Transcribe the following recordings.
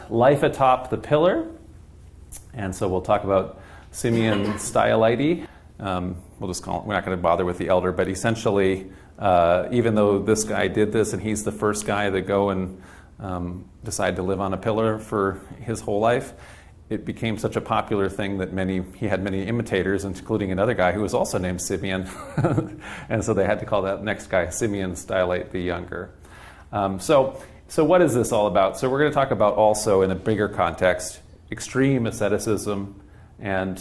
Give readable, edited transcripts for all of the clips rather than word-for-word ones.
life atop the pillar. And so we'll talk about Simeon Stylites. We'll just call it, we're not going to bother with the elder, but essentially, even though this guy did this and he's the first guy to go and decide to live on a pillar for his whole life, it became such a popular thing that he had many imitators, including another guy who was also named Simeon. And so they had to call that next guy Simeon Stylite the Younger. So what is this all about? So we're going to talk about also, in a bigger context, extreme asceticism and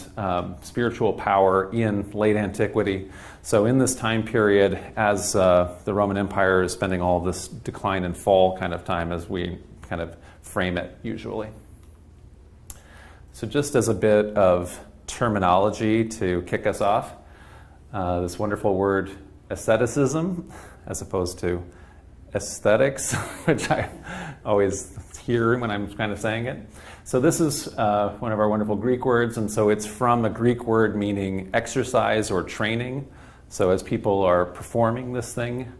spiritual power in late antiquity. So in this time period, as the Roman Empire is spending all this decline and fall kind of time, as we kind of frame it usually. So just as a bit of terminology to kick us off, this wonderful word asceticism, as opposed to aesthetics, which I always hear when I'm kind of saying it. So this is one of our wonderful Greek words, and so it's from a Greek word meaning exercise or training. So as people are performing this thing,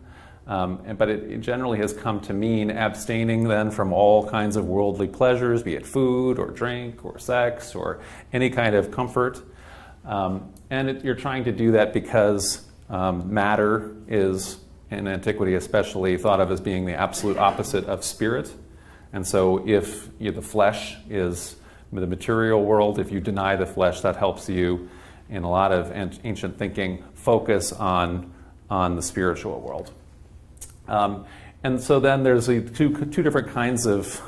but it generally has come to mean abstaining then from all kinds of worldly pleasures, be it food or drink or sex or any kind of comfort. You're trying to do that because matter is, in antiquity especially, thought of as being the absolute opposite of spirit. And so if the flesh is the material world, if you deny the flesh, that helps you, in a lot of ancient thinking, focus on the spiritual world. And so then there's two different kinds of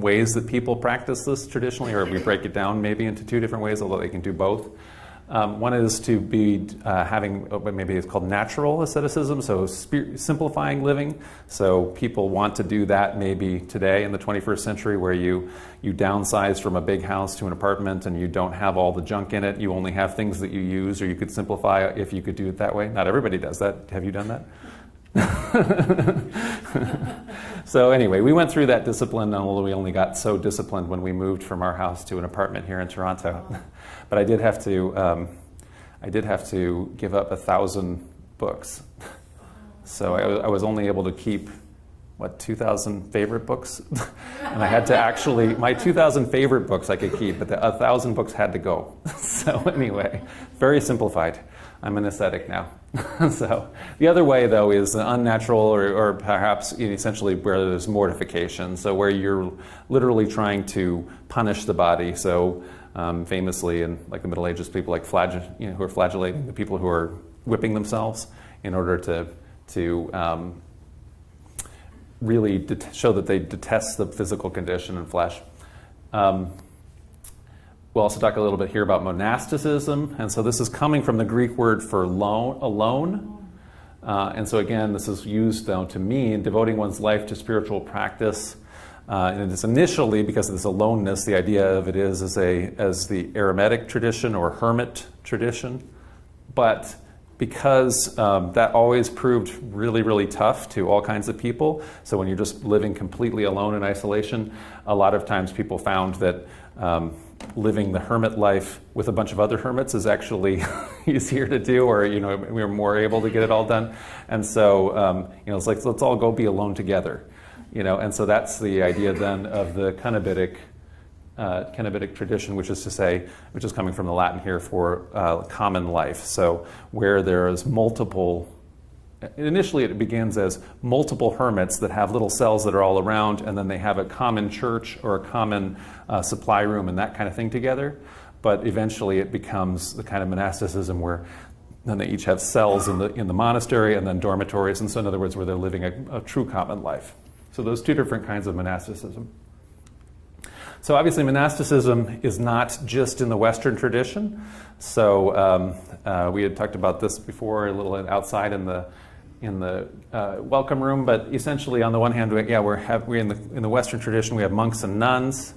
ways that people practice this traditionally, or we break it down maybe into two different ways, although they can do both. One is to be having what maybe it's called natural asceticism, so simplifying living. So people want to do that maybe today in the 21st century, where you downsize from a big house to an apartment and you don't have all the junk in it. You only have things that you use, or you could simplify if you could do it that way. Not everybody does that. Have you done that? So anyway, we went through that discipline, although we only got so disciplined when we moved from our house to an apartment here in Toronto. But I did have to give up 1,000 books. So I was only able to keep 2,000 favorite books, and I had to actually, my 2,000 favorite books I could keep, but the 1,000 books had to go. So anyway, very simplified. I'm an ascetic now. So the other way, though, is unnatural, or perhaps essentially where there's mortification. So where you're literally trying to punish the body. So famously, in like the Middle Ages, people like who are flagellating the people who are whipping themselves in order to really show that they detest the physical condition and flesh. We'll also talk a little bit here about monasticism, and so this is coming from the Greek word for alone. And so again, this is used though to mean devoting one's life to spiritual practice. And it's initially, because of this aloneness, the idea of it is as the eremitic tradition or hermit tradition. But because that always proved really, really tough to all kinds of people, so when you're just living completely alone in isolation, a lot of times people found that living the hermit life with a bunch of other hermits is actually easier to do, or we're more able to get it all done. And so it's like, let's all go be alone together, and so that's the idea then of the Cenobitic tradition, which is coming from the Latin here for common life. So where there's multiple, initially it begins as multiple hermits that have little cells that are all around, and then they have a common church or a common supply room and that kind of thing together. But eventually it becomes the kind of monasticism where then they each have cells in the monastery and then dormitories, and so in other words where they're living a true common life. So those two different kinds of monasticism. So obviously monasticism is not just in the Western tradition. So we had talked about this before a little outside in the welcome room, but essentially on the one hand, we're in the Western tradition, we have monks and nuns,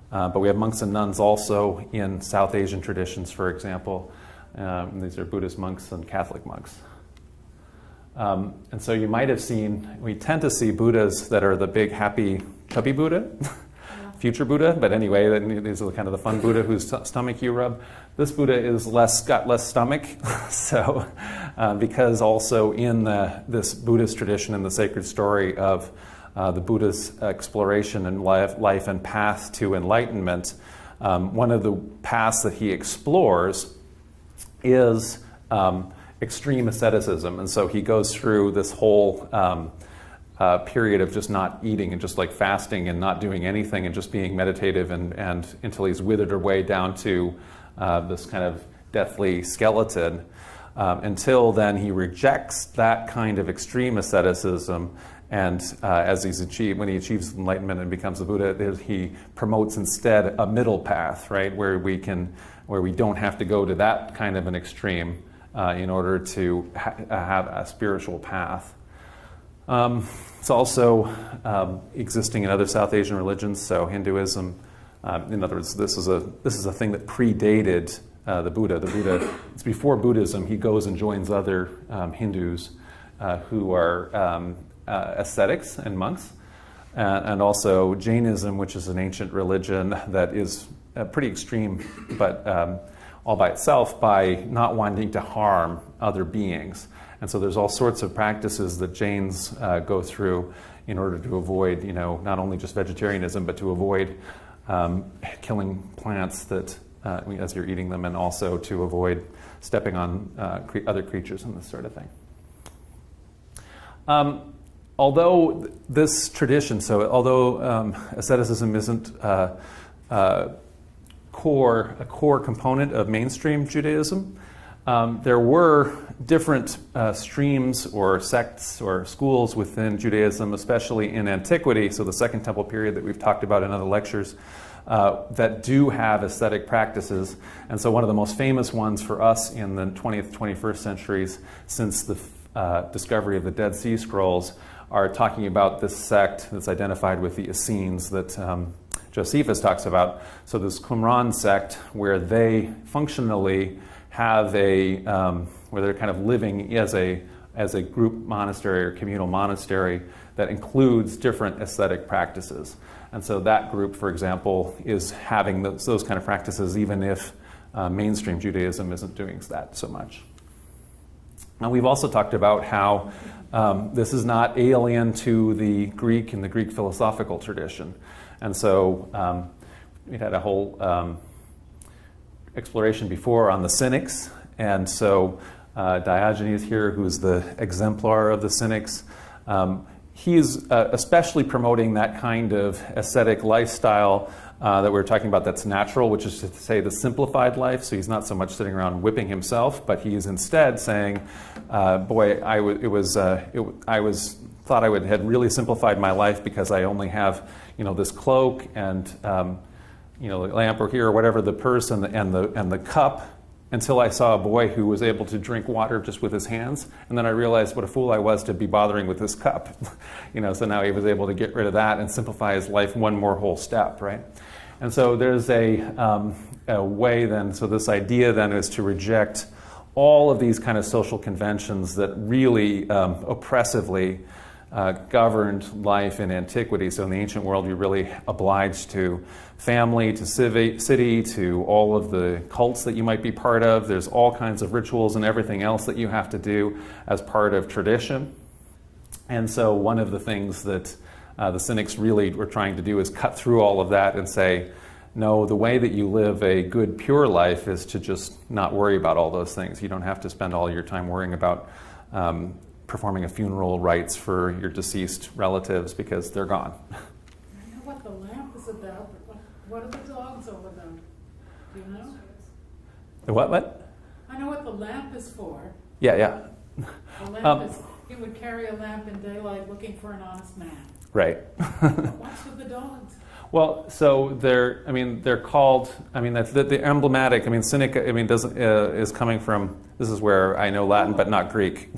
but we have monks and nuns also in South Asian traditions, for example. These are Buddhist monks and Catholic monks. And so you might have seen, we tend to see Buddhas that are the big, happy, chubby Buddha, future Buddha, but anyway, these are kind of the fun Buddha whose stomach you rub. This Buddha is got less stomach, so because also in this Buddhist tradition, in the sacred story of the Buddha's exploration and life and path to enlightenment, one of the paths that he explores is extreme asceticism. And so he goes through this whole period of just not eating and just like fasting and not doing anything and just being meditative and until he's withered away down to this kind of deathly skeleton. Until then, he rejects that kind of extreme asceticism, and when he achieves enlightenment and becomes a Buddha, he promotes instead a middle path, right, where we don't have to go to that kind of an extreme in order to have a spiritual path. It's also existing in other South Asian religions, so Hinduism. In other words, this is a thing that predated the Buddha. The Buddha, it's before Buddhism. He goes and joins other Hindus who are ascetics and monks, and also Jainism, which is an ancient religion that is pretty extreme, but all by itself, by not wanting to harm other beings. And so there's all sorts of practices that Jains go through in order to avoid, not only just vegetarianism, but to avoid killing plants that as you're eating them, and also to avoid stepping on other creatures and this sort of thing. Although this tradition, although asceticism isn't a core component of mainstream Judaism, there were different streams or sects or schools within Judaism, especially in antiquity, so the Second Temple period that we've talked about in other lectures, that do have ascetic practices. And so one of the most famous ones for us in the 20th, 21st centuries, since the discovery of the Dead Sea Scrolls, are talking about this sect that's identified with the Essenes that Josephus talks about. So this Qumran sect, where they functionally have where they're kind of living as a group monastery or communal monastery that includes different ascetic practices. And so that group, for example, is having those kind of practices even if mainstream Judaism isn't doing that so much. And we've also talked about how this is not alien to the Greek and the Greek philosophical tradition. And so we had a whole exploration before on the Cynics. And so Diogenes here, who's the exemplar of the Cynics, he's especially promoting that kind of ascetic lifestyle that we were talking about that's natural, which is to say the simplified life. So he's not so much sitting around whipping himself, but he's instead saying, boy, thought I had really simplified my life because I only have, this cloak and, the lamp or here or whatever, the purse and the cup, until I saw a boy who was able to drink water just with his hands. And then I realized what a fool I was to be bothering with this cup. So now he was able to get rid of that and simplify his life one more whole step, right? And so there's a way then, so this idea then is to reject all of these kind of social conventions that really oppressively governed life in antiquity. So in the ancient world, you're really obliged to family, to city, to all of the cults that you might be part of. There's all kinds of rituals and everything else that you have to do as part of tradition. And so one of the things that the Cynics really were trying to do is cut through all of that and say, no, the way that you live a good, pure life is to just not worry about all those things. You don't have to spend all your time worrying about performing a funeral rites for your deceased relatives because they're gone. I know what the lamp is about, but what are the dogs over them? Do you know? The what? I know what the lamp is for. Yeah. The lamp is, he would carry a lamp in daylight looking for an honest man. Right. What's with the dogs? Well, so they're called, that's the emblematic, Cynic, is coming from, this is where I know Latin but not Greek.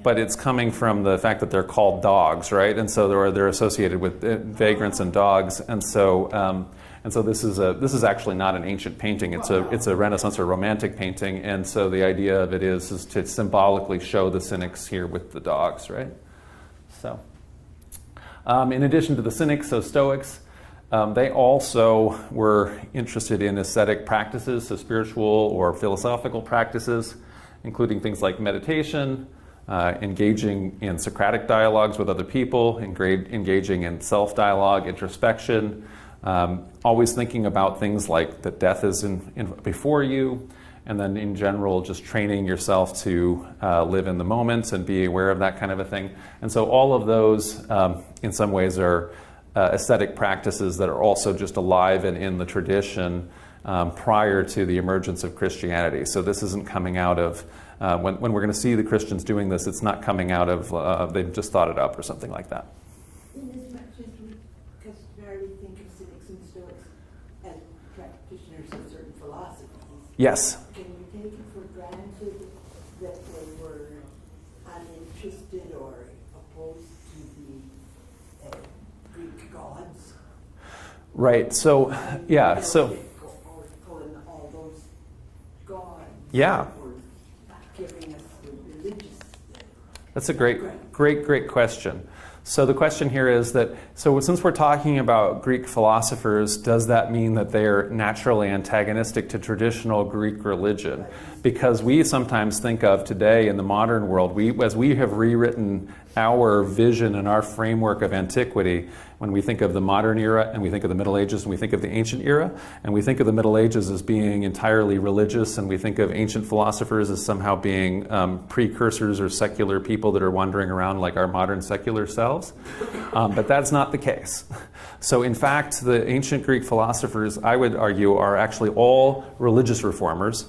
But it's coming from the fact that they're called dogs, right? And so they're associated with vagrants and dogs, and so this is actually not an ancient painting. It's a Renaissance or Romantic painting, and so the idea of it is to symbolically show the Cynics here with the dogs, right? So, in addition to the Cynics, so Stoics, they also were interested in ascetic practices, so spiritual or philosophical practices, including things like meditation, engaging in Socratic dialogues with other people, engaging in self-dialogue, introspection, always thinking about things like that death is before you, and then in general just training yourself to live in the moment and be aware of that kind of a thing. And so all of those in some ways are ascetic practices that are also just alive and in the tradition prior to the emergence of Christianity. So this isn't coming out of, when we're going to see the Christians doing this, it's not coming out of, they've just thought it up or something like that. In as much as we customarily think of Cynics and Stoics as practitioners of certain philosophies, Yes. can we take it for granted that they were uninterested or opposed to the Greek gods? Right. So, yeah. So, Or calling all those gods. Yeah. Or giving us the religious. That's a great question. So the question here is that, so since we're talking about Greek philosophers, does that mean that they are naturally antagonistic to traditional Greek religion? Because we sometimes think of today in the modern world, as we have rewritten our vision and our framework of antiquity, when we think of the modern era and we think of the Middle Ages and we think of the ancient era, and we think of the Middle Ages as being entirely religious, and we think of ancient philosophers as somehow being precursors or secular people that are wandering around like our modern secular selves. But that's not the case. So in fact, the ancient Greek philosophers, I would argue, are actually all religious reformers.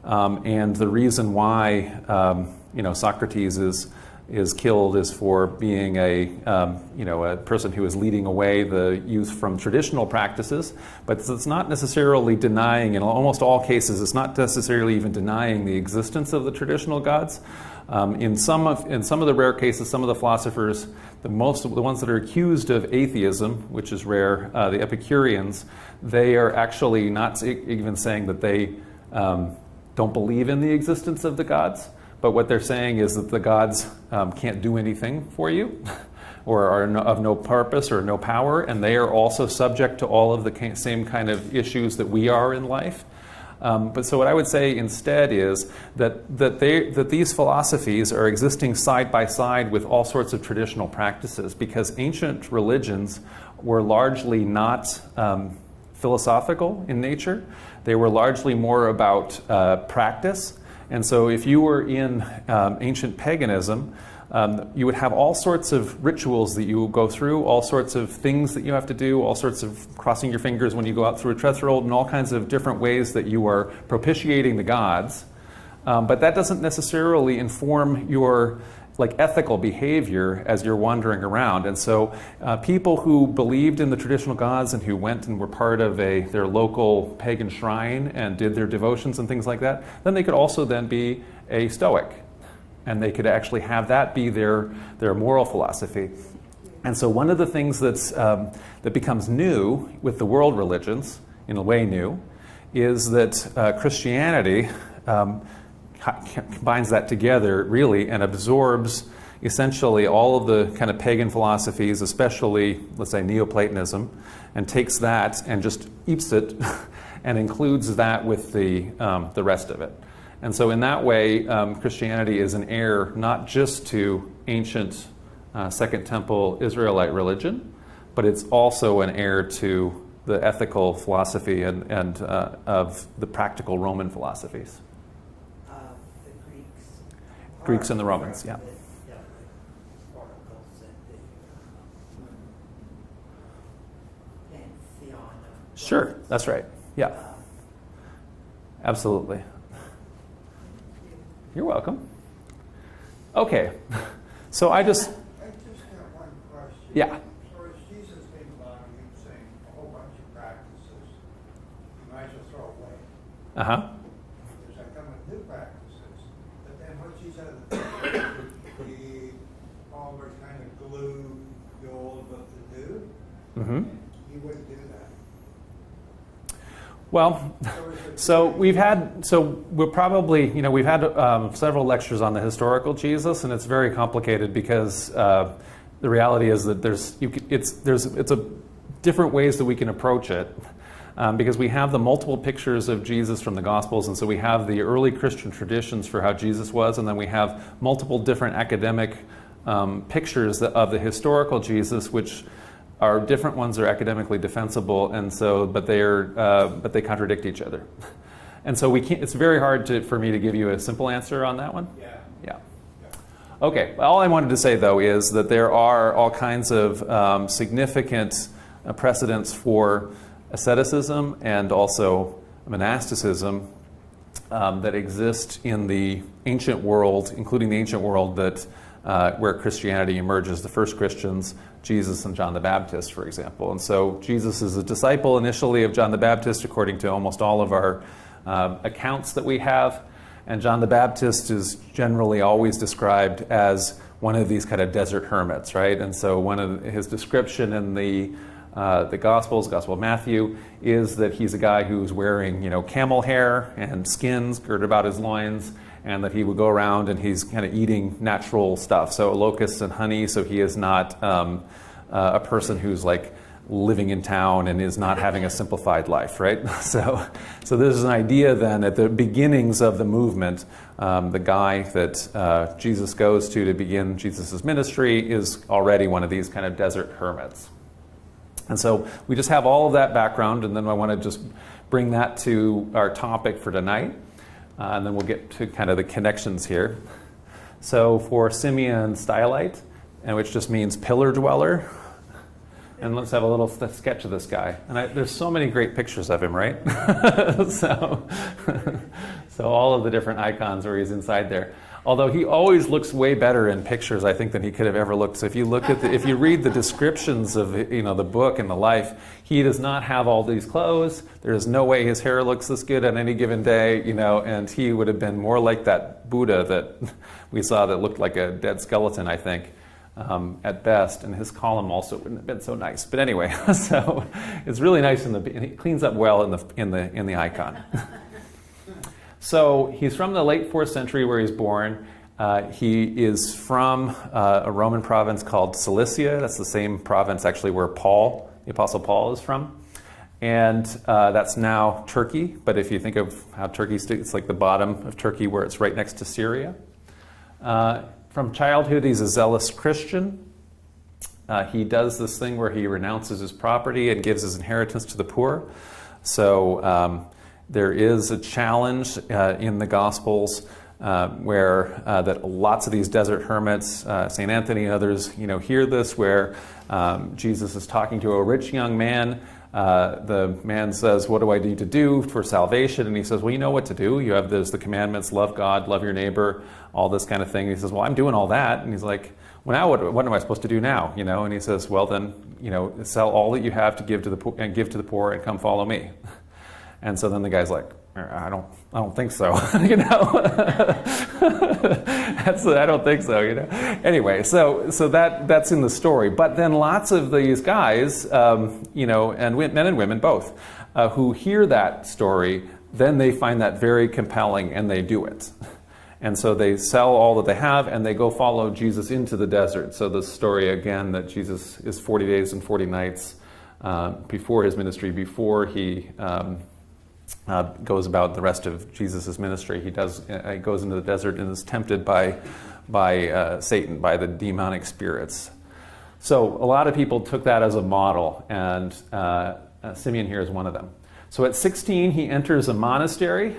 And the reason why Socrates is killed is for being a person who is leading away the youth from traditional practices, but it's not necessarily denying, in almost all cases, it's not necessarily even denying the existence of the traditional gods. In some of the rare cases, some of the philosophers, the ones that are accused of atheism, which is rare, the Epicureans, they are actually not even saying that they don't believe in the existence of the gods. But what they're saying is that the gods can't do anything for you or are of no purpose or no power, and they are also subject to all of the same kind of issues that we are in life. But so what I would say instead is that these philosophies are existing side by side with all sorts of traditional practices, because ancient religions were largely not philosophical in nature. They were largely more about practice. And so if you were in ancient paganism, you would have all sorts of rituals that you would go through, all sorts of things that you have to do, all sorts of crossing your fingers when you go out through a threshold, and all kinds of different ways that you are propitiating the gods. But that doesn't necessarily inform your ethical behavior as you're wandering around. And so people who believed in the traditional gods and who went and were part of their local pagan shrine and did their devotions and things like that, then they could also then be a Stoic. And they could actually have that be their moral philosophy. And so one of the things that becomes new with the world religions, in a way new, is that Christianity combines that together really and absorbs essentially all of the kind of pagan philosophies, especially, let's say, Neoplatonism, and takes that and just eats it and includes that with the rest of it. And so in that way, Christianity is an heir not just to ancient Second Temple Israelite religion, but it's also an heir to the ethical philosophy and of the practical Roman philosophies. Greeks and the Romans, yeah. Sure, that's right. Yeah. Absolutely. You're welcome. Okay. So I just have one question. Yeah. So as Jesus came along, he was saying a whole bunch of practices you might as well throw away. Uh-huh. There's like come with new practices. But then what he said, he always kind of glue the old with the new. Mm-hmm. He wouldn't do that. Well, we've had we've had several lectures on the historical Jesus, and it's very complicated because the reality is that there's different ways that we can approach it. because we have the multiple pictures of Jesus from the Gospels, and so we have the early Christian traditions for how Jesus was, and then we have multiple different academic pictures of the historical Jesus, which are different ones are academically defensible, and so but they contradict each other, and so we can't. It's very hard for me to give you a simple answer on that one. Yeah. Yeah. Okay. All I wanted to say though is that there are all kinds of significant precedents for asceticism and also monasticism that exist in the ancient world, including the ancient world that where Christianity emerges. The first Christians, Jesus and John the Baptist, for example. And so Jesus is a disciple initially of John the Baptist, according to almost all of our accounts that we have. And John the Baptist is generally always described as one of these kind of desert hermits, right? And so one of his description in the Gospels, Gospel of Matthew, is that he's a guy who's wearing, camel hair and skins girded about his loins, and that he would go around and he's kind of eating natural stuff, so locusts and honey. So he is not a person who's like living in town and is not having a simplified life, right? So there's an idea then at the beginnings of the movement, the guy that Jesus goes to begin Jesus' ministry is already one of these kind of desert hermits. And so we just have all of that background, and then I want to just bring that to our topic for tonight, and then we'll get to kind of the connections here. So for Simeon Stylite, and which just means pillar dweller, and let's have a little sketch of this guy. And there's so many great pictures of him, right? so all of the different icons where he's inside there. Although he always looks way better in pictures, I think, than he could have ever looked. So if you look at if you read the descriptions of the book and the life, he does not have all these clothes. There is no way his hair looks this good on any given day, and he would have been more like that Buddha that we saw that looked like a dead skeleton, I think, at best. And his column also wouldn't have been so nice. But anyway, so it's really nice and it cleans up well in the icon. So he's from the late 4th century where he's born. He is from a Roman province called Cilicia. That's the same province actually where the Apostle Paul is from. And that's now Turkey. But if you think of how Turkey it's like the bottom of Turkey where it's right next to Syria. From childhood, he's a zealous Christian. He does this thing where he renounces his property and gives his inheritance to the poor. So there is a challenge in the Gospels where that lots of these desert hermits, St. Anthony and others, hear this, where Jesus is talking to a rich young man. The man says, "What do I need to do for salvation?" And he says, "Well, you know what to do. There's the commandments: love God, love your neighbor, all this kind of thing." And he says, "Well, I'm doing all that." And he's like, "Well, now what am I supposed to do now?" And he says, "Well, then, sell all that you have to give to the poor, and come follow me." And so then the guy's like, I don't think so. I don't think so. Anyway, so that's in the story. But then lots of these guys, and men and women both, who hear that story, then they find that very compelling and they do it. And so they sell all that they have and they go follow Jesus into the desert. So the story again that Jesus is 40 days and 40 nights before his ministry, before he goes about the rest of Jesus' ministry. He goes into the desert and is tempted by Satan, by the demonic spirits. So a lot of people took that as a model, and Simeon here is one of them. So at 16, he enters a monastery,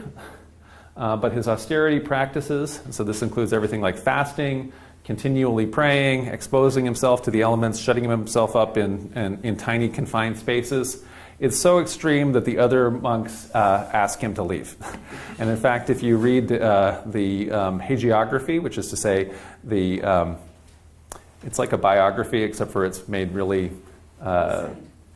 but his austerity practices, so this includes everything like fasting, continually praying, exposing himself to the elements, shutting himself up in tiny confined spaces. It's so extreme that the other monks ask him to leave. And in fact, if you read the Hagiography, which is to say it's like a biography, except for it's made really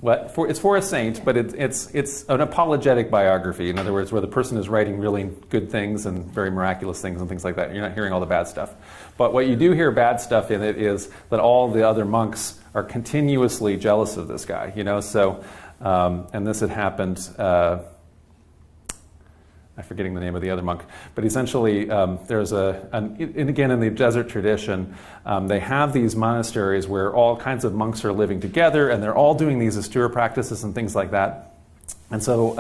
it's for a saint, but it's an apologetic biography. In other words, where the person is writing really good things and very miraculous things and things like that. You're not hearing all the bad stuff. But what you do hear bad stuff in it is that all the other monks are continuously jealous of this guy. So. And this had happened, I'm forgetting the name of the other monk, but essentially there's and again in the desert tradition, they have these monasteries where all kinds of monks are living together and they're all doing these austere practices and things like that. And so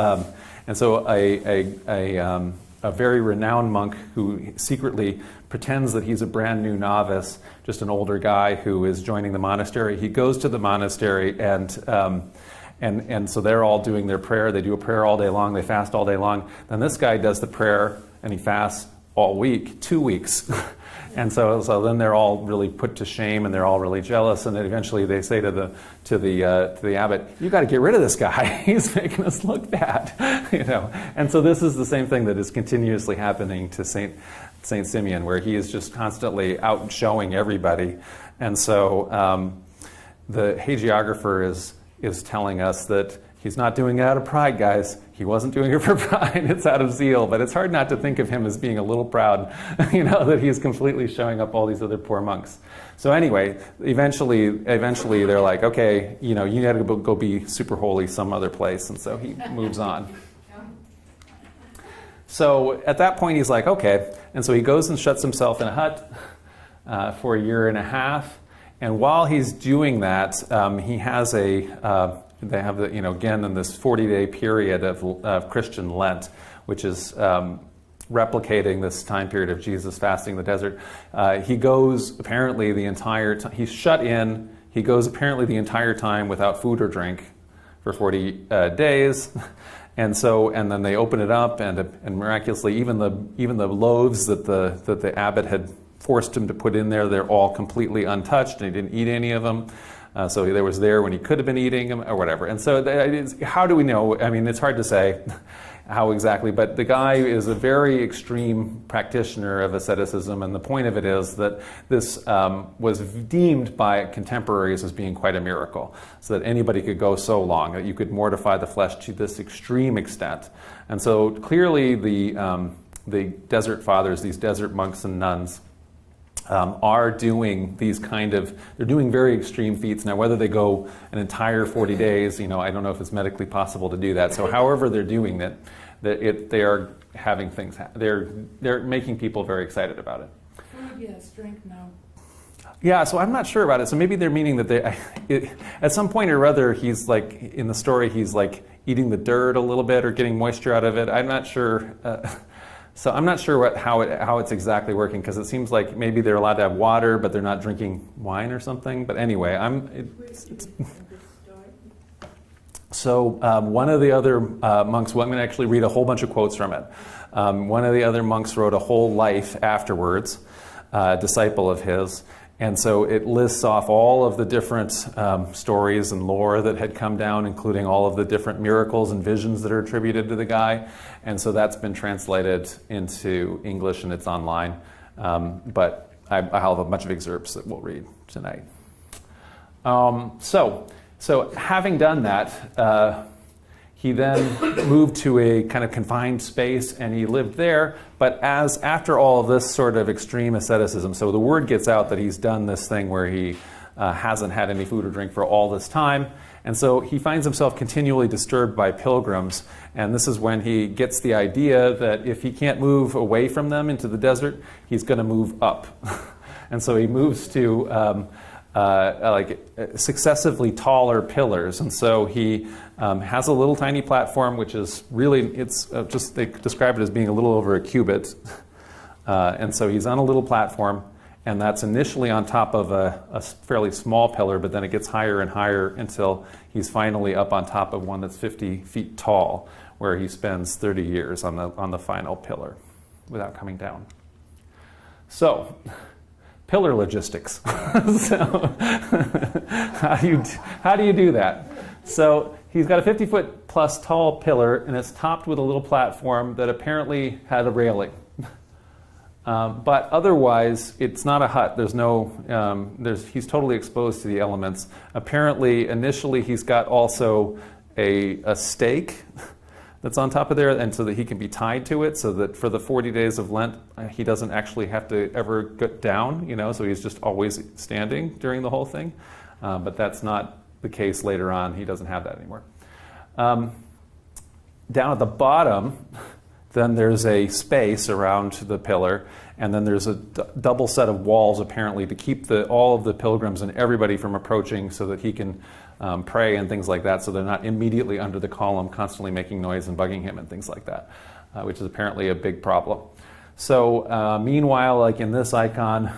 a very renowned monk who secretly pretends that he's a brand new novice, just an older guy who is joining the monastery. He goes to the monastery, and so they're all doing their prayer. They do a prayer all day long. They fast all day long. Then this guy does the prayer, and he fasts all week, 2 weeks. And so then they're all really put to shame, and they're all really jealous. And then eventually they say to the abbot, "You got to get rid of this guy. He's making us look bad," you know. And so this is the same thing that is continuously happening to Saint Simeon, where he is just constantly out showing everybody. And so the hagiographer is telling us that he's not doing it out of pride, guys. He wasn't doing it for pride. It's out of zeal. But it's hard not to think of him as being a little proud, you know, that he's completely showing up all these other poor monks. So anyway, eventually they're like, okay, you know, you got to go be super holy some other place. And so he moves on. So at that point, he's like, okay. And so he goes and shuts himself in a hut for a year and a half. And while he's doing that, he has they have the, you know, again in this 40-day period of Christian Lent, which is replicating this time period of Jesus fasting in the desert. He goes apparently the entire time, he's shut in, he goes apparently the entire time without food or drink for 40 days. And then they open it up, and miraculously, even the loaves that the abbot had forced him to put in there, they're all completely untouched, and he didn't eat any of them. So he was there when he could have been eating them or whatever. And so how do we know? I mean, it's hard to say how exactly, but the guy is a very extreme practitioner of asceticism, and the point of it is that this was deemed by contemporaries as being quite a miracle, so that anybody could go so long, that you could mortify the flesh to this extreme extent. And so clearly the desert fathers, these desert monks and nuns, are doing they're doing very extreme feats. Now, whether they go an entire 40 days, you know, I don't know if it's medically possible to do that. So however they're doing it, they are having things, they're making people very excited about it. Food, yes, drink, no. Yeah, so I'm not sure about it. So maybe they're meaning that at some point or other, he's like, in the story, he's like eating the dirt a little bit or getting moisture out of it. I'm not sure. So I'm not sure how it's exactly working, because it seems like maybe they're allowed to have water, but they're not drinking wine or something. But anyway, So one of the other monks, well, I'm going to actually read a whole bunch of quotes from it. One of the other monks wrote a whole life afterwards, a disciple of his. And so it lists off all of the different stories and lore that had come down, including all of the different miracles and visions that are attributed to the guy. And so that's been translated into English, and it's online. But I'll have a bunch of excerpts that we'll read tonight. So having done that, he then moved to a kind of confined space, and he lived there. But after all of this sort of extreme asceticism, so the word gets out that he's done this thing where he hasn't had any food or drink for all this time. And so he finds himself continually disturbed by pilgrims. And this is when he gets the idea that if he can't move away from them into the desert, he's going to move up. And so he moves to successively taller pillars. And so he has a little tiny platform, which is really, they describe it as being a little over a cubit. And so he's on a little platform, and that's initially on top of a fairly small pillar, but then it gets higher and higher until he's finally up on top of one that's 50 feet tall, where he spends 30 years on the final pillar without coming down. So, pillar logistics. So, how do you do that? So he's got a 50-foot plus tall pillar, and it's topped with a little platform that apparently had a railing. But otherwise, it's not a hut. There's no. He's totally exposed to the elements. Apparently, initially, he's got also a stake that's on top of there, and so that he can be tied to it, so that for the 40 days of Lent, he doesn't actually have to ever get down, so he's just always standing during the whole thing. But that's not the case later on. He doesn't have that anymore. Down at the bottom, then there's a space around the pillar, and then there's a double set of walls, apparently, to keep all of the pilgrims and everybody from approaching, so that he can pray and things like that, so they're not immediately under the column constantly making noise and bugging him and things like that, which is apparently a big problem. So meanwhile, like in this icon,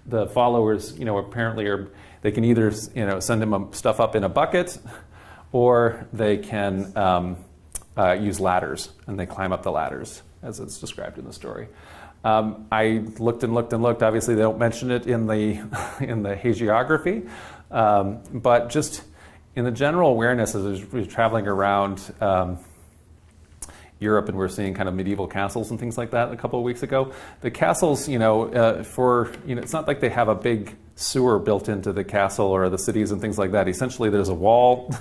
the followers, apparently they can either, send him stuff up in a bucket, or they can use ladders, and they climb up the ladders, as it's described in the story. I looked and looked and looked. Obviously, they don't mention it in the in the hagiography, but just in the general awareness as we're traveling around Europe, and we're seeing kind of medieval castles and things like that a couple of weeks ago. The castles, it's not like they have a big sewer built into the castle or the cities and things like that. Essentially, there's a wall,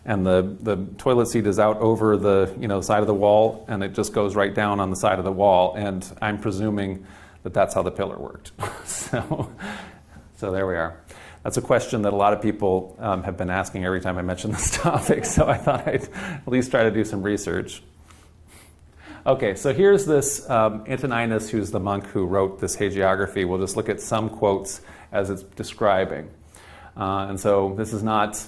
and the toilet seat is out over the side of the wall, and it just goes right down on the side of the wall. And I'm presuming that that's how the pillar worked. So there we are. That's a question that a lot of people have been asking every time I mention this topic. So I thought I'd at least try to do some research. Okay, so here's this Antoninus, who's the monk who wrote this hagiography. We'll just look at some quotes as it's describing. And so this is not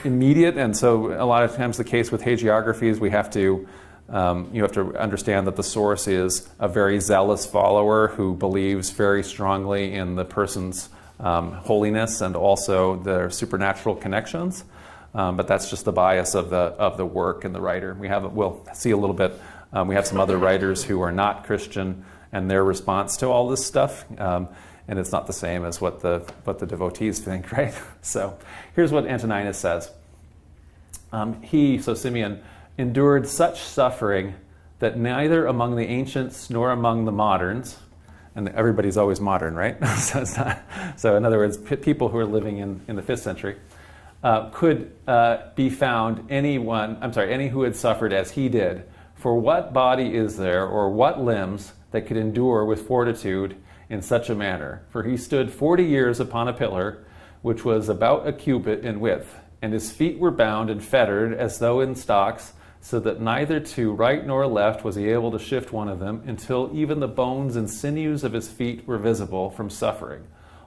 immediate, and so a lot of times the case with hagiographies, we have to, you have to understand that the source is a very zealous follower who believes very strongly in the person's holiness and also their supernatural connections. But that's just the bias of the work and the writer. We'll see a little bit. We have some other writers who are not Christian, and their response to all this stuff, and it's not the same as what the devotees think, right? So here's what Antoninus says. Simeon, endured such suffering that neither among the ancients nor among the moderns, and everybody's always modern, right? So in other words, people who are living in the 5th century, could be found any who had suffered as he did. For what body is there, or what limbs, that could endure with fortitude in such a manner? For he stood 40 years upon a pillar, which was about a cubit in width, and his feet were bound and fettered as though in stocks, so that neither to right nor left was he able to shift one of them, until even the bones and sinews of his feet were visible from suffering.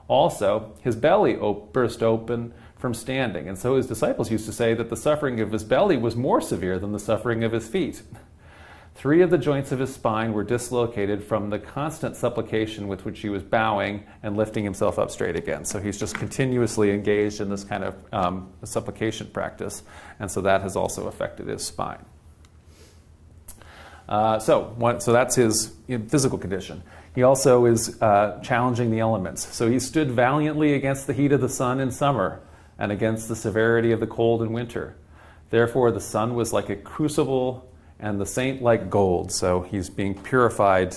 Also, his belly burst open from standing. And so his disciples used to say that the suffering of his belly was more severe than the suffering of his feet. 3 of the joints of his spine were dislocated from the constant supplication with which he was bowing and lifting himself up straight again. So he's just continuously engaged in this kind of supplication practice. And so that has also affected his spine. So that's his physical condition. He also is challenging the elements. So he stood valiantly against the heat of the sun in summer, and against the severity of the cold in winter. Therefore the sun was like a crucible, and the saint like gold. So he's being purified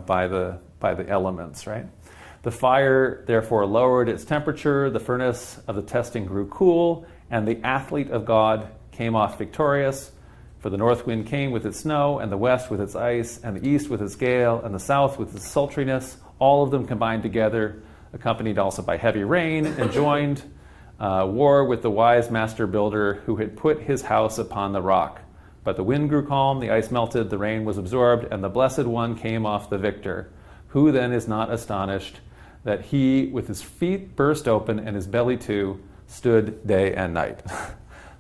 by the elements, right? The fire therefore lowered its temperature, the furnace of the testing grew cool, and the athlete of God came off victorious. For the north wind came with its snow, and the west with its ice, and the east with its gale, and the south with its sultriness, all of them combined together, accompanied also by heavy rain, and joined war with the wise master builder who had put his house upon the rock. But the wind grew calm, the ice melted, the rain was absorbed, and the Blessed One came off the victor. Who then is not astonished that he, with his feet burst open and his belly too, stood day and night?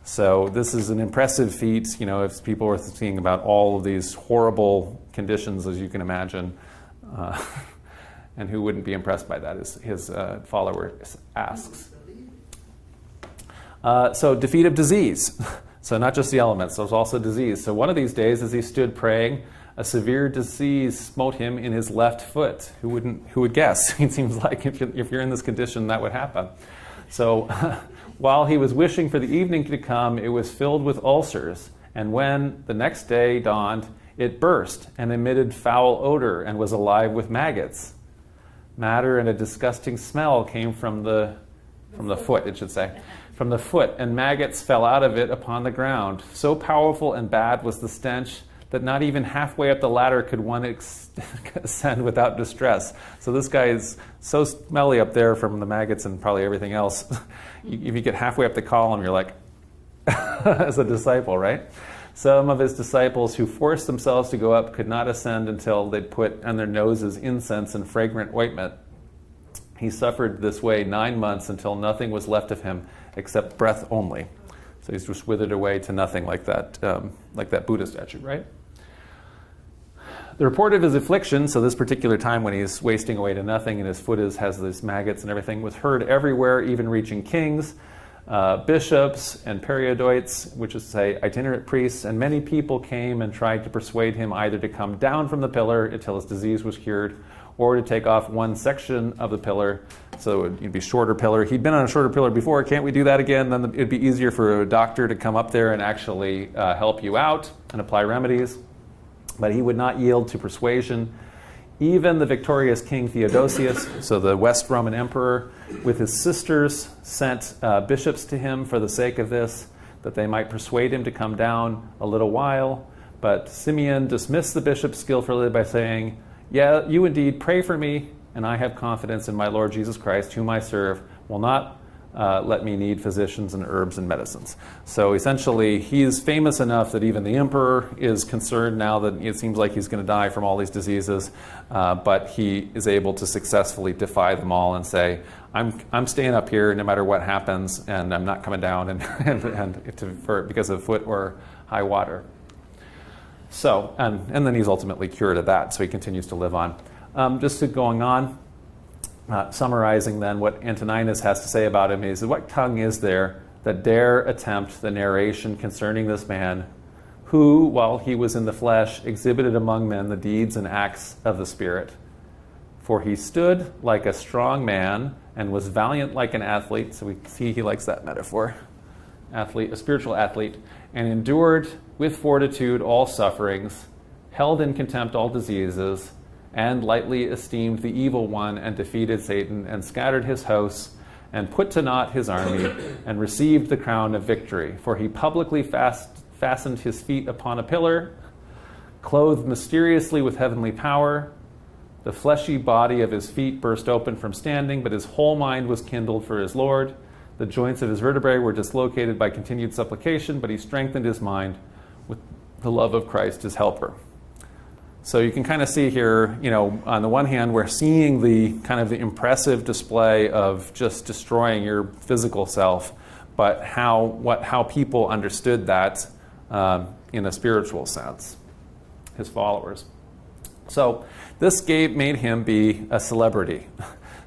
So this is an impressive feat. If people were thinking about all of these horrible conditions, as you can imagine, and who wouldn't be impressed by that, his follower asks. So defeat of disease. So not just the elements, there's also disease. So one of these days, as he stood praying, a severe disease smote him in his left foot. Who would guess? It seems like if you're in this condition, that would happen. So while he was wishing for the evening to come, it was filled with ulcers. And when the next day dawned, it burst and emitted foul odor and was alive with maggots. Matter and a disgusting smell came from the foot, it should say. From the foot, and maggots fell out of it upon the ground. So powerful and bad was the stench that not even halfway up the ladder could one ascend without distress. So this guy is so smelly up there from the maggots and probably everything else. If you get halfway up the column, you're like, as a disciple, right? Some of his disciples who forced themselves to go up could not ascend until they'd put on their noses incense and fragrant ointment. He suffered this way 9 months until nothing was left of him except breath only. So he's just withered away to nothing, like that Buddha statue, right? The report of his affliction, so this particular time when he's wasting away to nothing and his foot has these maggots and everything, was heard everywhere, even reaching kings, bishops, and periodoites, which is to say itinerant priests, and many people came and tried to persuade him either to come down from the pillar until his disease was cured, or to take off one section of the pillar, so it'd be shorter pillar. He'd been on a shorter pillar before. Can't we do that again? Then it'd be easier for a doctor to come up there and actually help you out and apply remedies. But he would not yield to persuasion. Even the victorious King Theodosius, so the West Roman Emperor, with his sisters, sent bishops to him for the sake of this, that they might persuade him to come down a little while. But Simeon dismissed the bishops skillfully by saying, "Yeah, you indeed pray for me, and I have confidence in my Lord Jesus Christ, whom I serve, will not let me need physicians and herbs and medicines." So essentially, he is famous enough that even the emperor is concerned now that it seems like he's going to die from all these diseases, but he is able to successfully defy them all and say, I'm staying up here no matter what happens, and I'm not coming down because of foot or high water. So, and then he's ultimately cured of that, so he continues to live on. Just going on, summarizing then what Antoninus has to say about him is, what tongue is there that dare attempt the narration concerning this man who, while he was in the flesh, exhibited among men the deeds and acts of the Spirit? For he stood like a strong man and was valiant like an athlete. So we see he likes that metaphor. Athlete, a spiritual athlete, and endured with fortitude all sufferings, held in contempt all diseases, and lightly esteemed the evil one, and defeated Satan, and scattered his hosts, and put to naught his army, and received the crown of victory. For he publicly fastened his feet upon a pillar, clothed mysteriously with heavenly power. The fleshy body of his feet burst open from standing, but his whole mind was kindled for his Lord. The joints of his vertebrae were dislocated by continued supplication, but he strengthened his mind with the love of Christ, his helper. So you can kind of see here, on the one hand, we're seeing the kind of the impressive display of just destroying your physical self, but how people understood that in a spiritual sense, his followers. So this made him be a celebrity.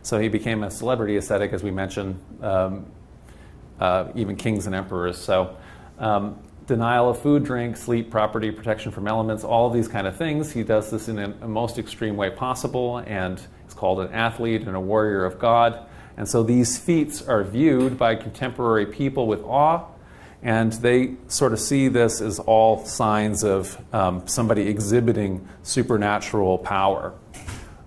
So he became a celebrity ascetic, as we mentioned, even kings and emperors. So denial of food, drink, sleep, property, protection from elements, all of these kind of things. He does this in a most extreme way possible, and he's called an athlete and a warrior of God. And so these feats are viewed by contemporary people with awe, and they sort of see this as all signs of somebody exhibiting supernatural power.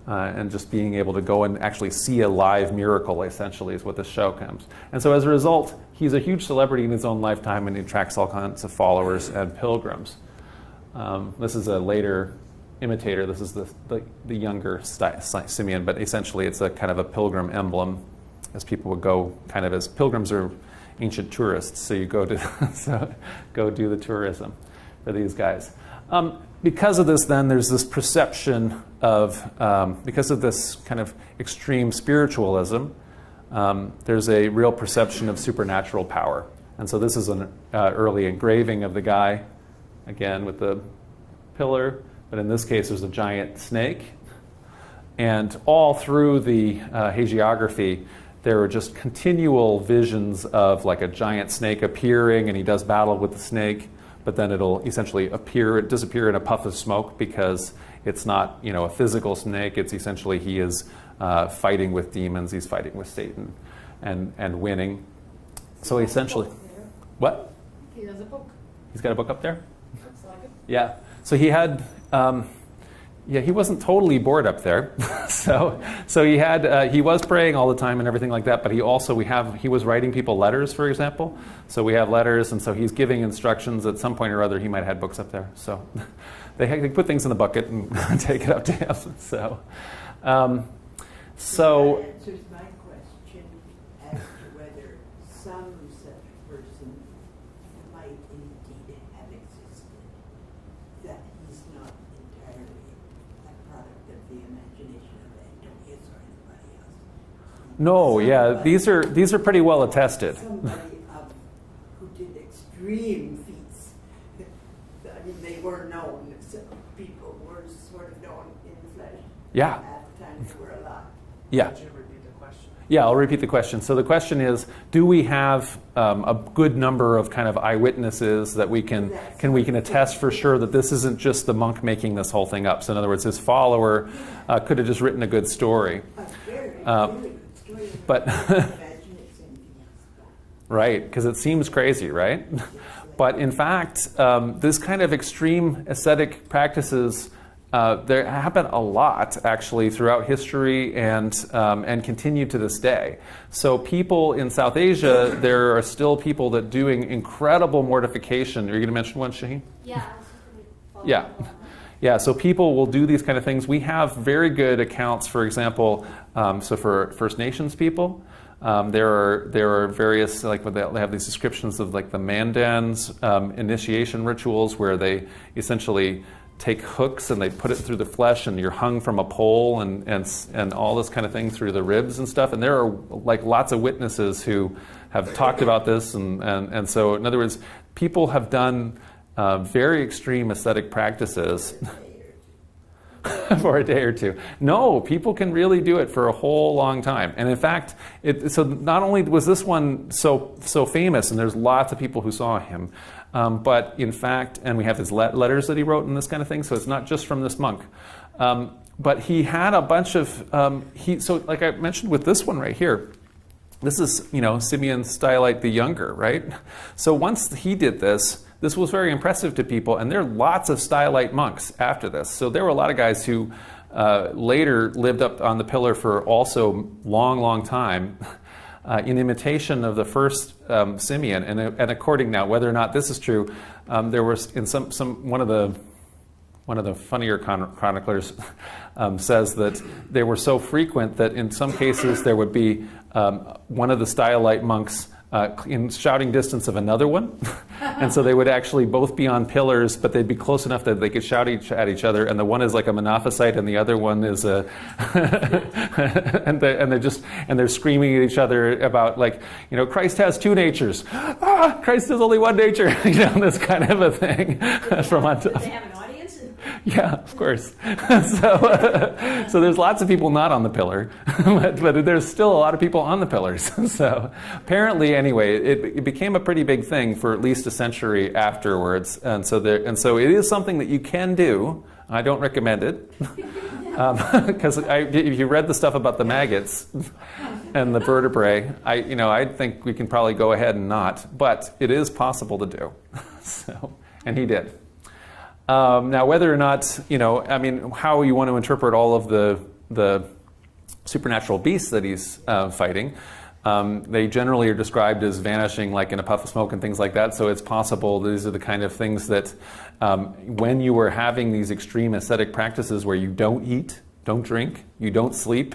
And just being able to go and actually see a live miracle, essentially, is what this show comes. And so as a result, he's a huge celebrity in his own lifetime, and he attracts all kinds of followers and pilgrims. This is a later imitator. This is the younger Simeon, but essentially it's a kind of a pilgrim emblem, as people would go kind of as pilgrims are ancient tourists, so you go do the tourism for these guys. Because of this, then, there's this perception of, because of this kind of extreme spiritualism, there's a real perception of supernatural power. And so this is an early engraving of the guy, again with the pillar, but in this case there's a giant snake. And all through the hagiography, there are just continual visions of like a giant snake appearing, and he does battle with the snake, but then it'll essentially disappear in a puff of smoke, because it's not, a physical snake. It's essentially he is fighting with demons. He's fighting with Satan and winning. So essentially, what? He has a book. He's got a book up there? Looks like it. Yeah. So he had, he wasn't totally bored up there. so he had, he was praying all the time and everything like that, but he was writing people letters, for example. So we have letters, and so he's giving instructions. At some point or other, he might have had books up there. So they put things in the bucket and take it up to him. So That answers my question as to whether some such person might indeed have existed, that he's not entirely a product of the imagination of Antonius or anybody else. No, yeah, these are pretty well attested. Somebody who did extreme feats. I mean, they were known. People were sort of known in the flesh. Yeah. At the time they were alive. Yeah. Could you repeat the question? Yeah, I'll repeat the question. So the question is, do we have a good number of kind of eyewitnesses that we can attest for sure that this isn't just the monk making this whole thing up? So in other words, his follower could have just written a good story. A very, very good story. but- Imagine it's anything else. Right, because it seems crazy, right? But in fact, this kind of extreme ascetic practices, there happen a lot actually throughout history and continue to this day. So people in South Asia, there are still people that doing incredible mortification. Are you going to mention one, Shaheen? Yeah. I was just gonna follow Yeah. up on that. Yeah, so people will do these kind of things. We have very good accounts, for example, so for First Nations people, there are various, like they have these descriptions of like the Mandans initiation rituals where they essentially take hooks and they put it through the flesh and you're hung from a pole and all this kind of thing through the ribs and stuff. And there are like lots of witnesses who have talked about this. And so in other words, people have done very extreme ascetic practices for a day or two. No, people can really do it for a whole long time. And in fact, so not only was this one so famous, and there's lots of people who saw him, but in fact, and we have his letters that he wrote and this kind of thing, so it's not just from this monk. But he had a bunch of, so like I mentioned with this one right here, this is, Simeon Stylite the Younger, right? So once he did this was very impressive to people, and there are lots of Stylite monks after this. So there were a lot of guys who later lived up on the pillar for also long time in imitation of the first Simeon. And according now, whether or not this is true, there was in one of the funnier chroniclers says that they were so frequent that in some cases there would be one of the Stylite monks in shouting distance of another one. And so they would actually both be on pillars, but they'd be close enough that they could shout at each other. And the one is like a Monasticism, and the other one is a, and they're screaming at each other about like, Christ has two natures. Christ has only one nature. This kind of a thing from on Did top. they have an audience? Yeah, of course. So there's lots of people not on the pillar, but there's still a lot of people on the pillars. So apparently, anyway, it became a pretty big thing for at least a century afterwards. And so it is something that you can do. I don't recommend it because if you read the stuff about the maggots and the vertebrae, I think we can probably go ahead and not. But it is possible to do. And he did. Now, whether or not, how you want to interpret all of the supernatural beasts that he's fighting, they generally are described as vanishing like in a puff of smoke and things like that. So it's possible these are the kind of things that when you were having these extreme ascetic practices where you don't eat, don't drink, you don't sleep,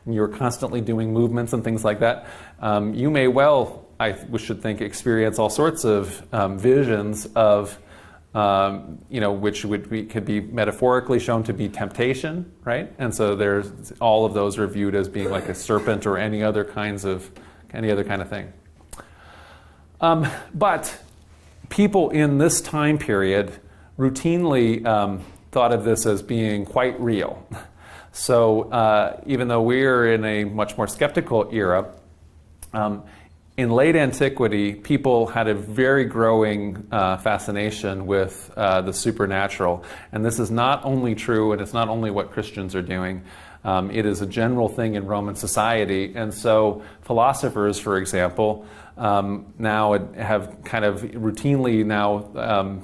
and you're constantly doing movements and things like that, you may well, we should think, experience all sorts of visions of which could be metaphorically shown to be temptation, right? And so there's all of those are viewed as being like a serpent or any other kind of thing. But people in this time period routinely thought of this as being quite real. So even though we're in a much more skeptical era, in late antiquity, people had a very growing fascination with the supernatural. And this is not only true, and it's not only what Christians are doing. It is a general thing in Roman society. And so philosophers, for example, now have kind of routinely now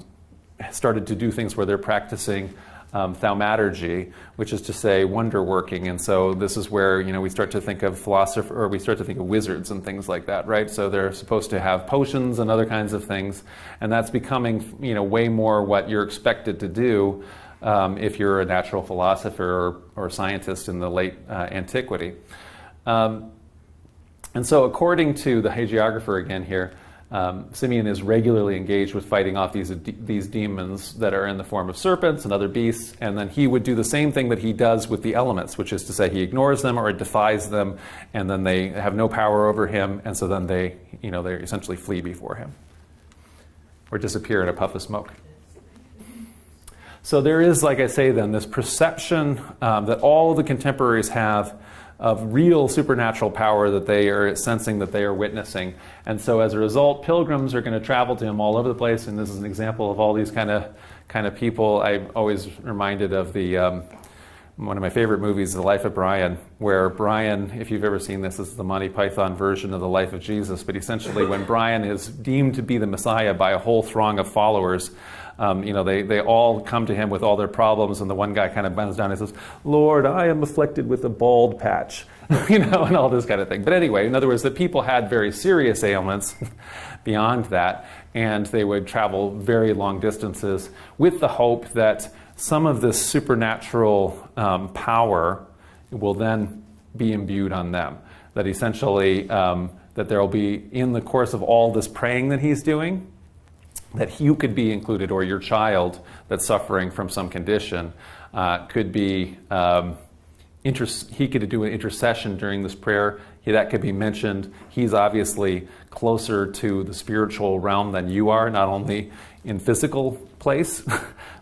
started to do things where they're practicing thaumaturgy, which is to say wonder working. And so this is where we start to think of we start to think of wizards and things like that, right? So they're supposed to have potions and other kinds of things, and that's becoming way more what you're expected to do if you're a natural philosopher or scientist in the late antiquity. And so according to the hagiographer again here, Simeon is regularly engaged with fighting off these demons that are in the form of serpents and other beasts, and then he would do the same thing that he does with the elements, which is to say he ignores them or defies them, and then they have no power over him, and so then they essentially flee before him or disappear in a puff of smoke. So there is, like I say then, this perception that all of the contemporaries have of real supernatural power that they are sensing, that they are witnessing. And so as a result, pilgrims are going to travel to him all over the place, and this is an example of all these kind of people. I'm always reminded of the one of my favorite movies, The Life of Brian, where Brian, if you've ever seen this is the Monty Python version of the life of Jesus, but essentially when Brian is deemed to be the Messiah by a whole throng of followers, they all come to him with all their problems, and the one guy kind of bends down and says, "Lord, I am afflicted with a bald patch," and all this kind of thing. But anyway, in other words, the people had very serious ailments beyond that, and they would travel very long distances with the hope that some of this supernatural power will then be imbued on them. That essentially, that there will be, in the course of all this praying that he's doing, that you could be included, or your child that's suffering from some condition could be, he could do an intercession during this prayer. That could be mentioned. He's obviously closer to the spiritual realm than you are, not only in physical place,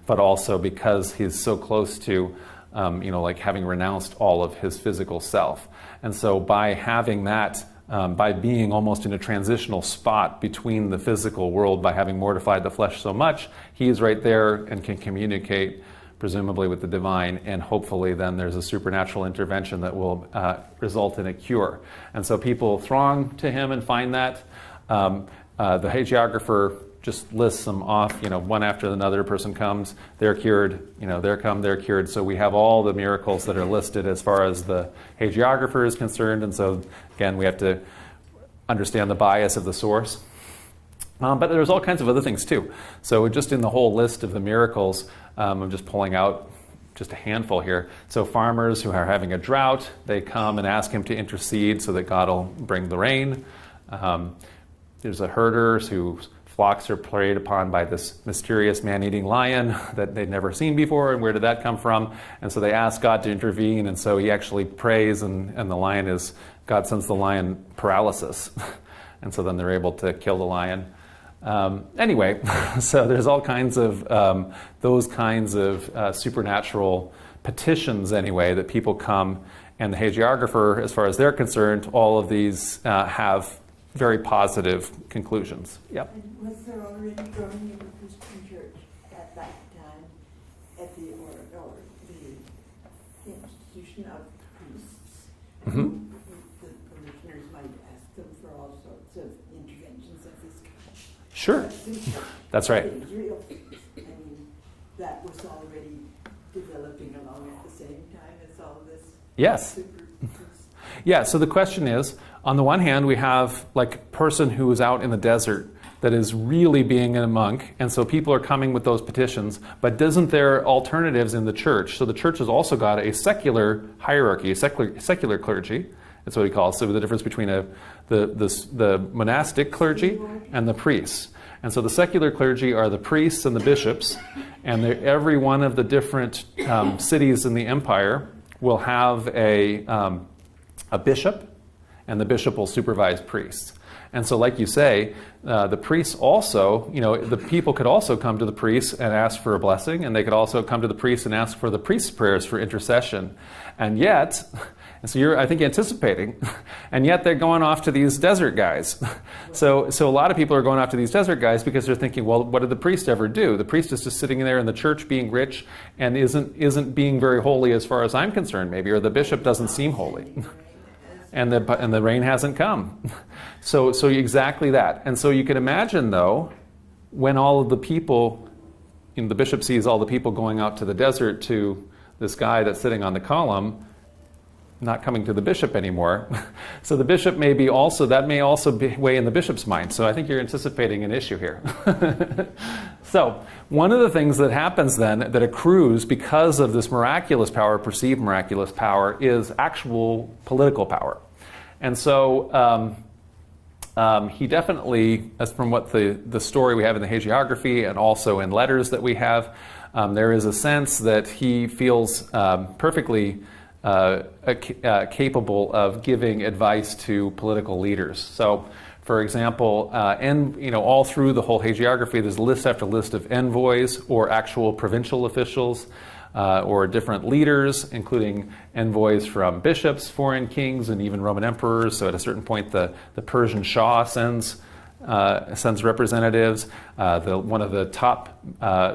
but also because he's so close to, like having renounced all of his physical self. And so by having that, by being almost in a transitional spot between the physical world, by having mortified the flesh so much, he is right there and can communicate presumably with the divine, and hopefully then there's a supernatural intervention that will result in a cure. And so people throng to him and find that. The hagiographer just lists them off, one after another person comes, they're cured, they're cured. So we have all the miracles that are listed as far as the hagiographer is concerned, and so again, we have to understand the bias of the source. But there's all kinds of other things too. So just in the whole list of the miracles, I'm just pulling out just a handful here. So farmers who are having a drought, they come and ask him to intercede so that God will bring the rain. There's a herder whose flocks are preyed upon by this mysterious man-eating lion that they'd never seen before, and where did that come from? And so they ask God to intervene, and so he actually prays, and God sends the lion paralysis. And so then they're able to kill the lion. Anyway, so there's all kinds of those kinds of supernatural petitions anyway that people come, and the hagiographer, as far as they're concerned, all of these have very positive conclusions. Yep. And was there already growing in the Christian church at that time, at the institution of priests? Mm-hmm. The parishioners might ask them for all sorts of interventions of this kind. Sure. That's right. Real things. I mean, that was already developing along at the same time as all this. Yes. Yeah, so the question is, on the one hand, we have like a person who is out in the desert that is really being a monk, and so people are coming with those petitions, but isn't there alternatives in the church? So the church has also got a secular hierarchy, a secular clergy. That's what we call it. So the difference between the monastic clergy and the priests. And so the secular clergy are the priests and the bishops, and every one of the different cities in the empire will have a bishop, and the bishop will supervise priests. And so like you say, the priests also, the people could also come to the priests and ask for a blessing, and they could also come to the priests and ask for the priest's prayers for intercession. And yet, and so you're, I think, anticipating, and yet they're going off to these desert guys. So a lot of people are going off to these desert guys because they're thinking, well, what did the priest ever do? The priest is just sitting there in the church being rich and isn't being very holy as far as I'm concerned, maybe, or the bishop doesn't seem holy. And the rain hasn't come. So exactly that. And so you can imagine, though, when all of the people, the bishop sees all the people going out to the desert to this guy that's sitting on the column, not coming to the bishop anymore. So the bishop may also weigh in the bishop's mind. So I think you're anticipating an issue here. So one of the things that happens then, that accrues because of this miraculous power, perceived miraculous power, is actual political power. And so he definitely, as from what the story we have in the Hagiography and also in letters that we have, there is a sense that he feels perfectly capable of giving advice to political leaders. So, for example, all through the whole Hagiography, there's list after list of envoys or actual provincial officials or different leaders, including envoys from bishops, foreign kings, and even Roman emperors. So at a certain point, the Persian Shah sends representatives. One of the top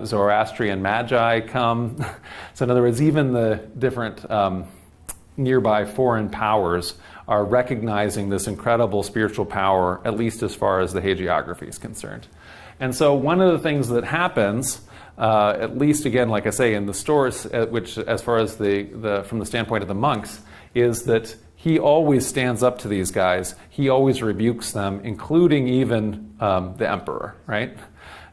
Zoroastrian magi come. So in other words, even the different nearby foreign powers are recognizing this incredible spiritual power, at least as far as the Hagiography is concerned. And so one of the things that happens, at least again, like I say, in the stores, which as far as from the standpoint of the monks, is that he always stands up to these guys. He always rebukes them, including even the emperor, right?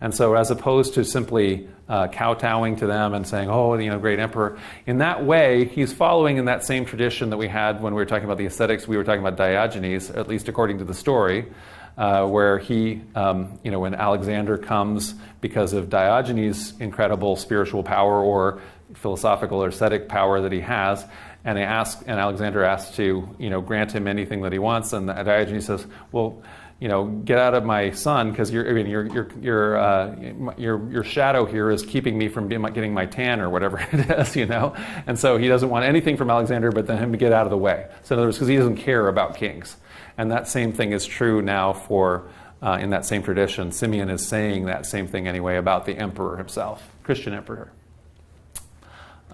And so as opposed to simply kowtowing to them and saying, oh, great emperor, in that way, he's following in that same tradition that we had when we were talking about the ascetics. We were talking about Diogenes, at least according to the story, where he, when Alexander comes because of Diogenes' incredible spiritual power or philosophical or ascetic power that he has, and Alexander asks to, grant him anything that he wants, and Diogenes says, well, get out of my son, because your shadow here is keeping me from getting my tan or whatever it is, And so he doesn't want anything from Alexander but then him to get out of the way. So in other words, because he doesn't care about kings. And that same thing is true now for, in that same tradition, Simeon is saying that same thing anyway about the emperor himself, Christian emperor.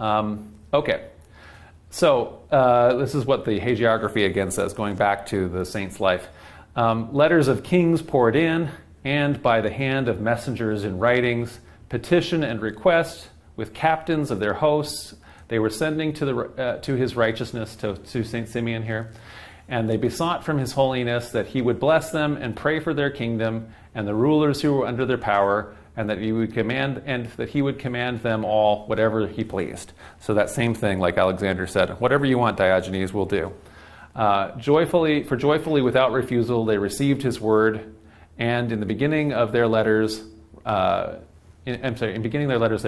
Okay. So this is what the Hagiography again says, going back to the saint's life. Letters of kings poured in, and by the hand of messengers in writings, petition and request, with captains of their hosts, they were sending to his righteousness, to Saint Simeon here, and they besought from his holiness that he would bless them and pray for their kingdom and the rulers who were under their power, and that he would command them all whatever he pleased. So that same thing, like Alexander said, whatever you want, Diogenes, we'll do. Joyfully without refusal they received his word, and in beginning their letters they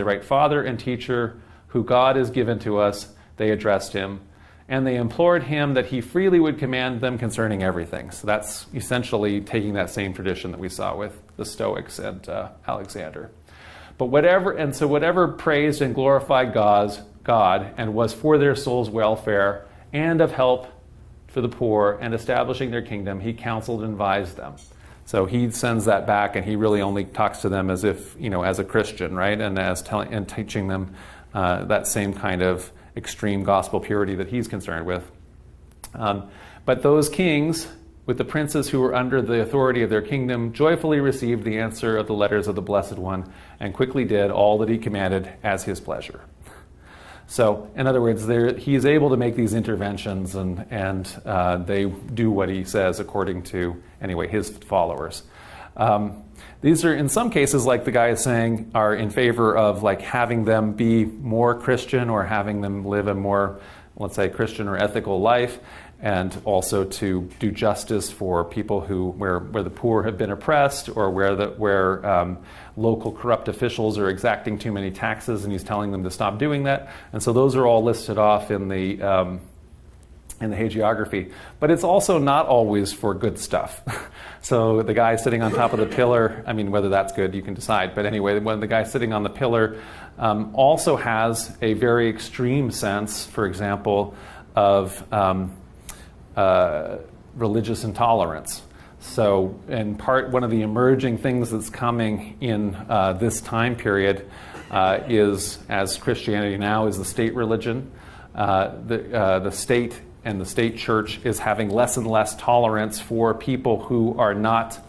write, Father and Teacher, who God has given to us, they addressed him, and they implored him that he freely would command them concerning everything. So that's essentially taking that same tradition that we saw with the Stoics and Alexander. But whatever praised and glorified God and was for their souls' welfare and of help for the poor and establishing their kingdom, he counseled and advised them. So he sends that back, and he really only talks to them as if, as a Christian, right? And teaching them that same kind of extreme gospel purity that he's concerned with. But those kings, with the princes who were under the authority of their kingdom, joyfully received the answer of the letters of the Blessed One, and quickly did all that he commanded as his pleasure. So, in other words, he is able to make these interventions, and they do what he says according to, anyway, his followers. These are, in some cases, like the guy is saying, are in favor of like having them be more Christian or having them live a more, let's say, Christian or ethical life, and also to do justice for people where the poor have been oppressed, or where local corrupt officials are exacting too many taxes, and he's telling them to stop doing that. And so those are all listed off in the Hagiography. But it's also not always for good stuff. So the guy sitting on top of the pillar, I mean, whether that's good, you can decide. But anyway, when the guy sitting on the pillar also has a very extreme sense, for example, of religious intolerance. So in part, one of the emerging things that's coming in this time period is, as Christianity now is the state religion, the state and the state church is having less and less tolerance for people who are not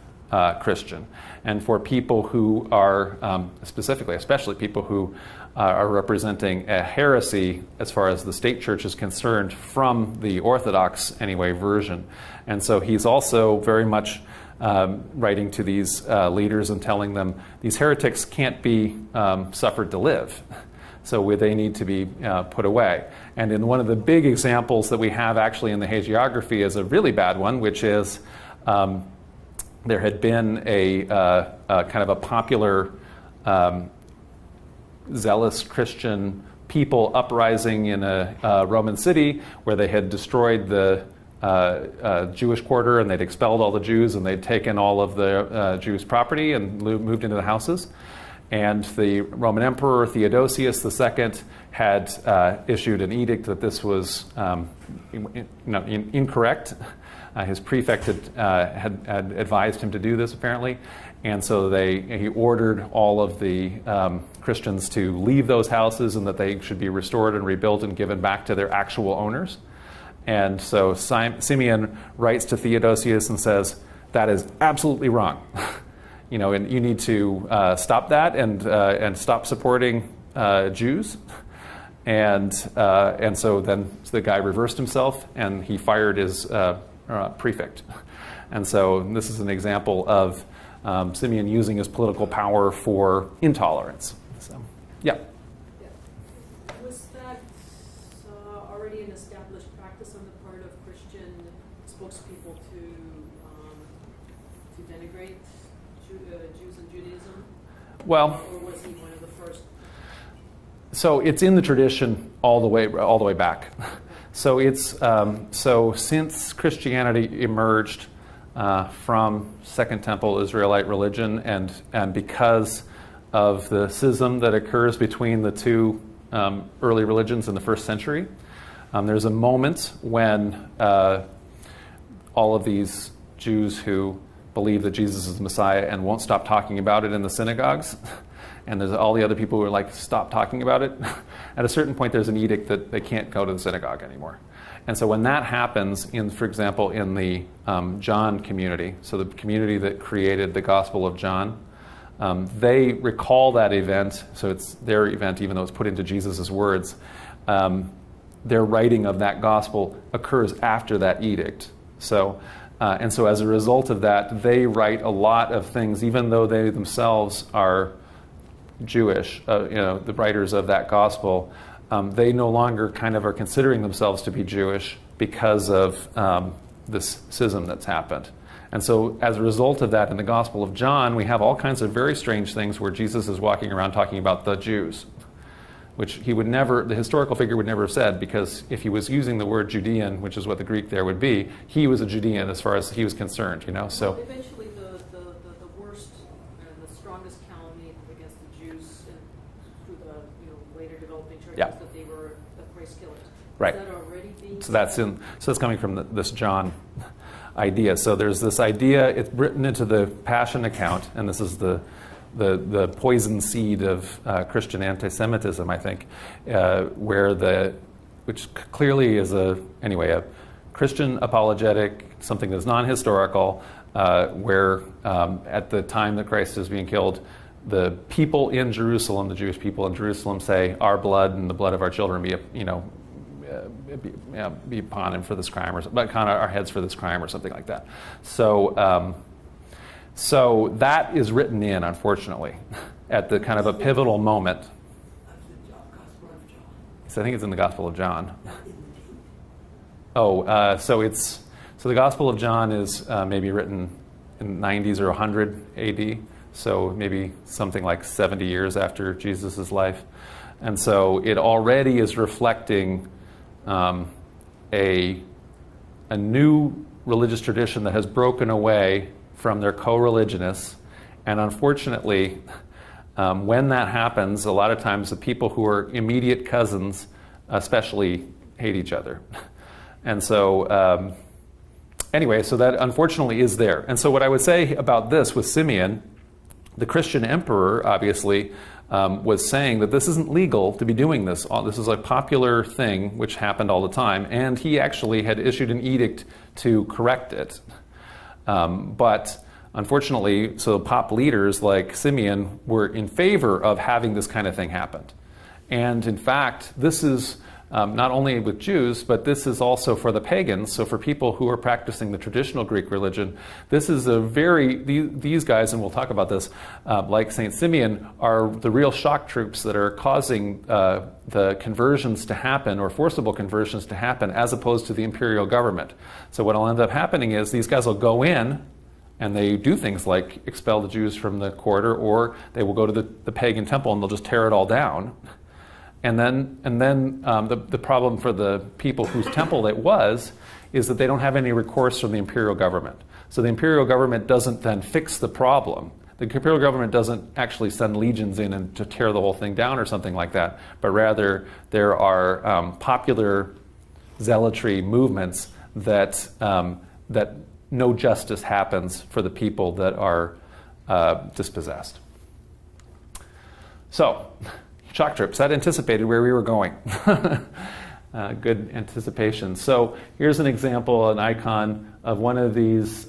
Christian, and for people who are especially people who are representing a heresy as far as the state church is concerned from the Orthodox, anyway, version. And so he's also very much writing to these leaders and telling them these heretics can't be suffered to live. So they need to be put away. And in one of the big examples that we have actually in the Hagiography is a really bad one, which is there had been a kind of a popular zealous Christian people uprising in a Roman city where they had destroyed the Jewish quarter, and they'd expelled all the Jews, and they'd taken all of the Jews' property and moved into the houses. And the Roman Emperor Theodosius II had issued an edict that this was incorrect. His prefect had advised him to do this, apparently. And so he ordered all of the Christians to leave those houses, and that they should be restored and rebuilt and given back to their actual owners. And so Simeon writes to Theodosius and says, that is absolutely wrong. And you need to stop that and stop supporting Jews. And so then the guy reversed himself, and he fired his prefect. And so this is an example of Simeon using his political power for intolerance. So, yeah. Was that already an established practice on the part of Christian spokespeople to denigrate Jews and Judaism? Well, or was he one of the first? so it's in the tradition all the way back. So it's so since Christianity emerged from Second Temple Israelite religion, and because of the schism that occurs between the two early religions in the first century, there's a moment when all of these Jews who believe that Jesus is the Messiah and won't stop talking about it in the synagogues, and there's all the other people who are like, stop talking about it. At a certain point, there's an edict that they can't go to the synagogue anymore. And so when that happens, for example, in the John community, so the community that created the Gospel of John, they recall that event, so it's their event, even though it's put into Jesus' words. Their writing of that gospel occurs after that edict. And so as a result of that, they write a lot of things, even though they themselves are Jewish, the writers of that gospel. They no longer kind of are considering themselves to be Jewish because of this schism that's happened. And so as a result of that, in the Gospel of John, we have all kinds of very strange things where Jesus is walking around talking about the Jews, which he would never, the historical figure would never have said, because if he was using the word Judean, which is what the Greek there would be, he was a Judean as far as he was concerned, So well, eventually the worst and the strongest calumny against the Jews through the later developing churches, Yeah. that they were the Christ killers. Right. Is that already being So that's coming from this John idea. So there's this idea, it's written into the Passion account, and this is the poison seed of Christian anti-Semitism, I think, which clearly is a Christian apologetic, something that's non-historical, where at the time that Christ is being killed, the people in Jerusalem, the Jewish people in Jerusalem, say, "Our blood and the blood of our children be upon him for this crime," or but kind of our heads for this crime, or something like that. So that is written in, unfortunately, at the kind of a pivotal moment. Gospel of John. So I think it's in the Gospel of John. Not in the deed. So the Gospel of John is maybe written in 90s or 100 AD. So maybe something like 70 years after Jesus' life. And so it already is reflecting a new religious tradition that has broken away from their co-religionists. And unfortunately, when that happens, a lot of times the people who are immediate cousins especially hate each other. And so so that unfortunately is there. And so what I would say about this with Simeon, the Christian emperor obviously was saying that this isn't legal to be doing this. This is a popular thing which happened all the time, and he actually had issued an edict to correct it. But unfortunately, so pop leaders like Simeon were in favor of having this kind of thing happen. And in fact, this is not only with Jews, but this is also for the pagans. So for people who are practicing the traditional Greek religion, this is these guys, and we'll talk about this, like St. Simeon, are the real shock troops that are causing the conversions to happen, or forcible conversions to happen, as opposed to the imperial government. So what will end up happening is these guys will go in And they do things like expel the Jews from the quarter, or they will go to the pagan temple and they'll just tear it all down. And then the problem for the people whose temple it was is that they don't have any recourse from the imperial government. So the imperial government doesn't then fix the problem. The imperial government doesn't actually send legions in and to tear the whole thing down or something like that, but rather there are popular zealotry movements that no justice happens for the people that are dispossessed. So, shock trips, that anticipated where we were going. Good anticipation. So here's an example, an icon of one of these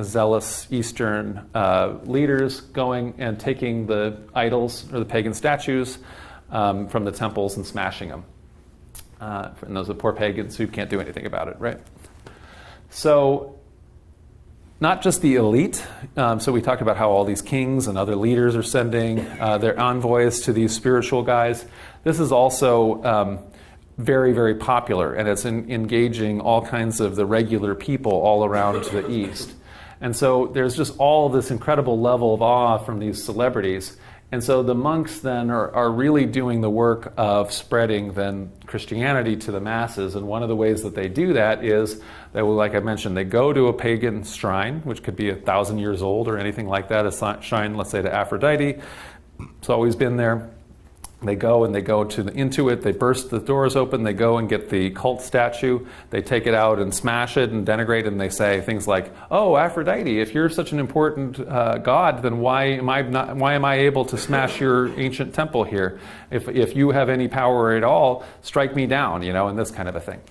zealous Eastern leaders going and taking the idols or the pagan statues from the temples and smashing them. And those are poor pagans who can't do anything about it, right? So not just the elite. So we talked about how all these kings and other leaders are sending their envoys to these spiritual guys. This is also very, very popular, and it's engaging all kinds of the regular people all around the East. And so there's just all this incredible level of awe from these celebrities. And so the monks then are really doing the work of spreading then Christianity to the masses. And one of the ways that they do that is that, like I mentioned, they go to a pagan shrine, which could be 1,000 years old or anything like that, a shrine, let's say, to Aphrodite. It's always been there. They go into it, they burst the doors open, they go and get the cult statue, they take it out and smash it and denigrate it, and they say things like, "Oh, Aphrodite, if you're such an important god, then why am I able to smash your ancient temple here? If you have any power at all, strike me down," and this kind of a thing.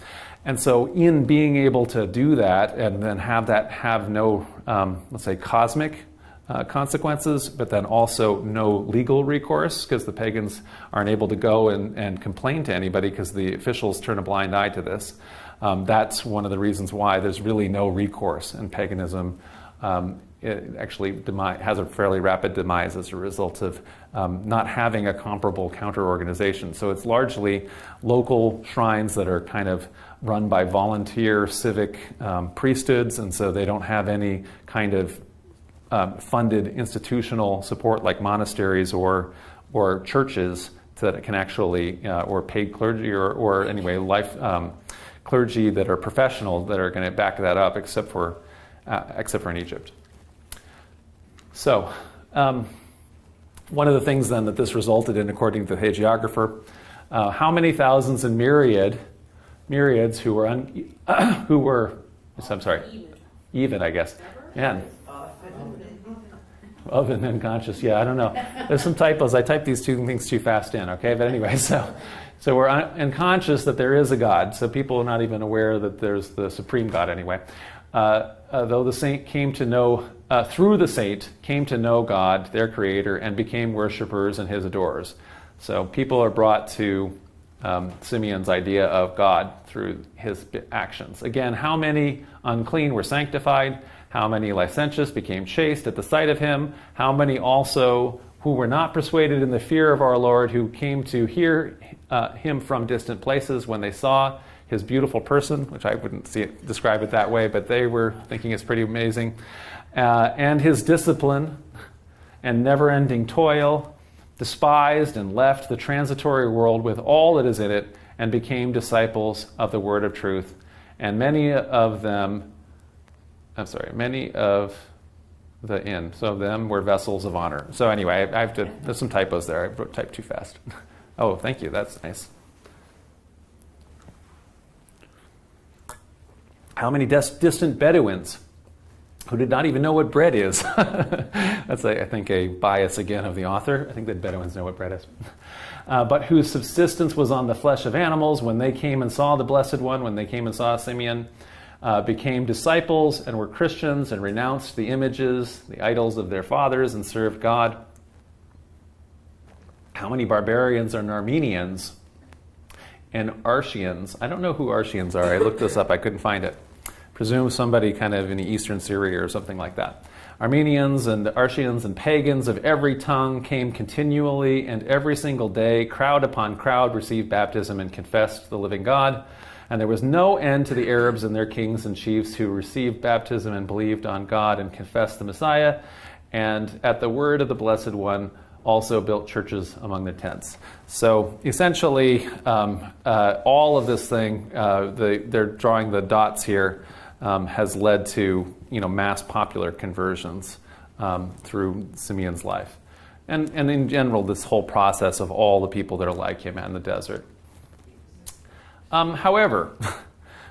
And so in being able to do that and then have no, let's say, cosmic consequences, but then also no legal recourse, because the pagans aren't able to go and complain to anybody because the officials turn a blind eye to this. That's one of the reasons why there's really no recourse in paganism. It actually has a fairly rapid demise as a result of not having a comparable counter-organization. So it's largely local shrines that are kind of run by volunteer civic priesthoods, and so they don't have any kind of funded institutional support like monasteries or churches that it can actually, or paid clergy or anyway, clergy that are professional that are going to back that up, except for in Egypt. So, one of the things then that this resulted in, according to the hagiographer, how many thousands and myriads who were even, I guess, yeah. Of and unconscious, yeah, I don't know. There's some typos. I typed these two things too fast in, okay? But anyway, so we're unconscious that there is a God. So people are not even aware that there's the supreme God anyway. Though the saint came to know, through the saint, came to know God, their creator, and became worshipers and his adorers. So people are brought to Simeon's idea of God through his actions. Again, how many unclean were sanctified? How many licentious became chaste at the sight of him? How many also who were not persuaded in the fear of our Lord, who came to hear him from distant places when they saw his beautiful person, which I wouldn't describe it that way, but they were thinking it's pretty amazing, and his discipline and never-ending toil, despised and left the transitory world with all that is in it, and became disciples of the word of truth. And many of the some of them were vessels of honor. So anyway, there's some typos there. I typed too fast. Oh, thank you. That's nice. How many distant Bedouins who did not even know what bread is? That's, I think, a bias again of the author. I think that Bedouins know what bread is. But whose subsistence was on the flesh of animals, when they came and saw the Blessed One, when they came and saw Simeon, became disciples and were Christians and renounced the images, the idols of their fathers, and served God. How many barbarians and Armenians and Artians? I don't know who Artians are. I looked this up. I couldn't find it. Presume somebody kind of in eastern Syria or something like that. Armenians and Artians and pagans of every tongue came continually and every single day, crowd upon crowd, received baptism and confessed the living God. And there was no end to the Arabs and their kings and chiefs who received baptism and believed on God and confessed the Messiah, and at the word of the Blessed One also built churches among their tents. So essentially, all of this thing, they're drawing the dots here, has led to mass popular conversions through Simeon's life. And in general, this whole process of all the people that are like him in the desert. However,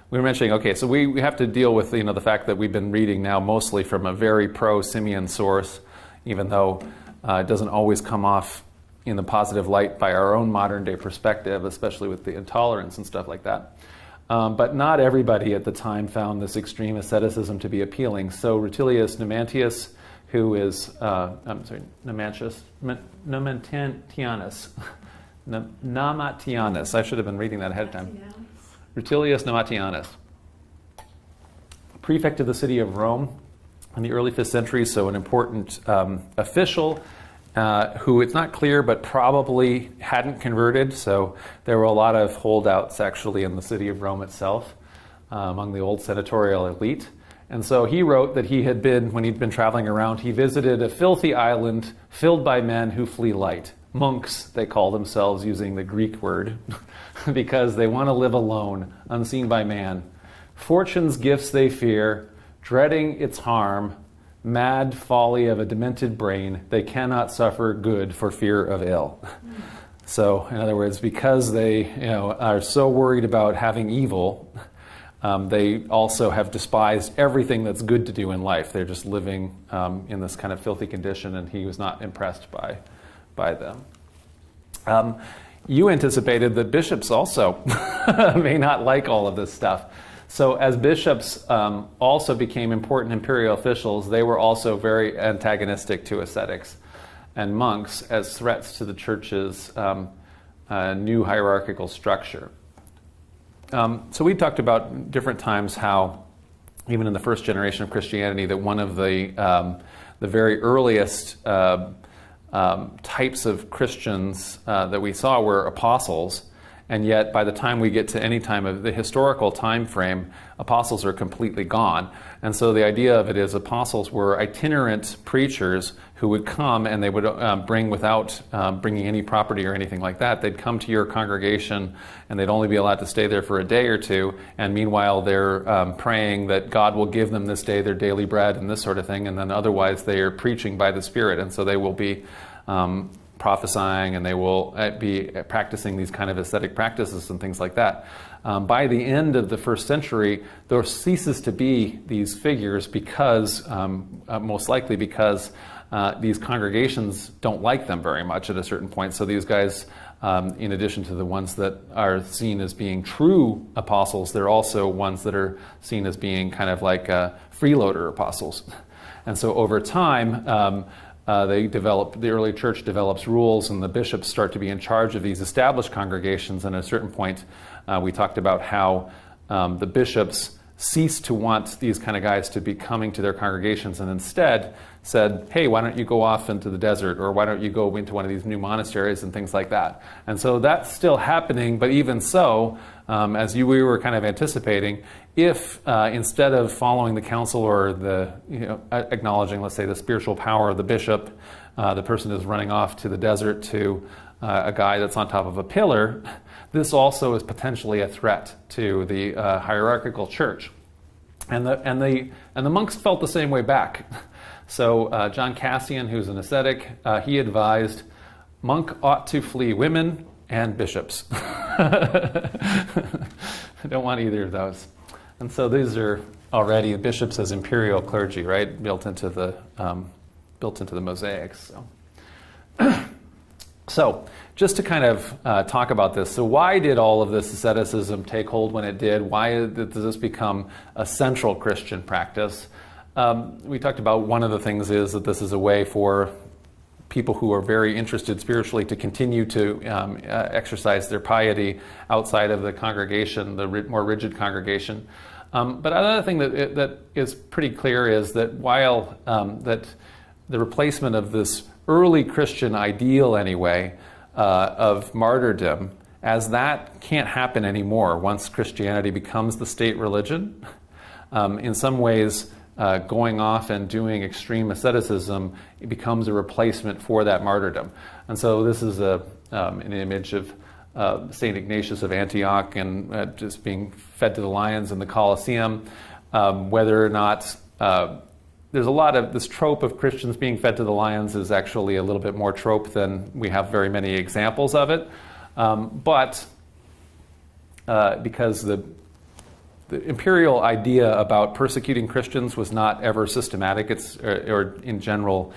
we were mentioning, okay, so we have to deal with the fact that we've been reading now mostly from a very pro-Simeon source, even though it doesn't always come off in the positive light by our own modern day perspective, especially with the intolerance and stuff like that. But not everybody at the time found this extreme asceticism to be appealing. So Rutilius Numantius, who is, Namatianus, I should have been reading that ahead of time. Rutilius Namatianus, prefect of the city of Rome in the early 5th century, so an important official who it's not clear but probably hadn't converted. So there were a lot of holdouts actually in the city of Rome itself among the old senatorial elite. And so he wrote that when he'd been traveling around, he visited a filthy island filled by men who flee light. Monks, they call themselves, using the Greek word, because they want to live alone, unseen by man. Fortune's gifts they fear, dreading its harm, mad folly of a demented brain, they cannot suffer good for fear of ill. So, in other words, because they are so worried about having evil, they also have despised everything that's good to do in life. They're just living in this kind of filthy condition, and he was not impressed by them. You anticipated that bishops also may not like all of this stuff. So as bishops also became important imperial officials, they were also very antagonistic to ascetics and monks as threats to the church's new hierarchical structure. So we talked about different times how, even in the first generation of Christianity, that one of the very earliest types of Christians that we saw were apostles, and yet by the time we get to any time of the historical time frame, apostles are completely gone. And so the idea of it is apostles were itinerant preachers who would come and they would bring, without bringing any property or anything like that, they'd come to your congregation and they'd only be allowed to stay there for a day or two, and meanwhile they're praying that God will give them this day their daily bread and this sort of thing, and then otherwise they are preaching by the Spirit, and so they will be prophesying, and they will be practicing these kind of ascetic practices and things like that. By the end of the first century, there ceases to be these figures because, most likely because these congregations don't like them very much at a certain point. So these guys, in addition to the ones that are seen as being true apostles, they're also ones that are seen as being kind of like freeloader apostles. And so over time, the early church develops rules, and the bishops start to be in charge of these established congregations. And at a certain point, we talked about how the bishops ceased to want these kind of guys to be coming to their congregations, and instead said, hey, why don't you go off into the desert, or why don't you go into one of these new monasteries and things like that. And so that's still happening, but even so, as we were kind of anticipating, if instead of following the counsel or acknowledging, let's say, the spiritual power of the bishop, the person is running off to the desert to a guy that's on top of a pillar, this also is potentially a threat to the hierarchical church. And the monks felt the same way back. So John Cassian, who's an ascetic, he advised, monk ought to flee women and bishops. I don't want either of those. And so these are already bishops as imperial clergy, right? Built into the mosaics. So just to kind of talk about this, so why did all of this asceticism take hold when it did? Why did this become a central Christian practice? We talked about one of the things is that this is a way for people who are very interested spiritually to continue to exercise their piety outside of the congregation, the more rigid congregation. But another thing that is pretty clear is that while that the replacement of this early Christian ideal, anyway, of martyrdom As that can't happen anymore once Christianity becomes the state religion, in some ways, going off and doing extreme asceticism, it becomes a replacement for that martyrdom. And so this is an image of St. Ignatius of Antioch and just being fed to the lions in the Colosseum. Whether or not there's a lot of this trope of Christians being fed to the lions is actually a little bit more trope than we have very many examples of it. But because the imperial idea about persecuting Christians was not ever systematic, or in general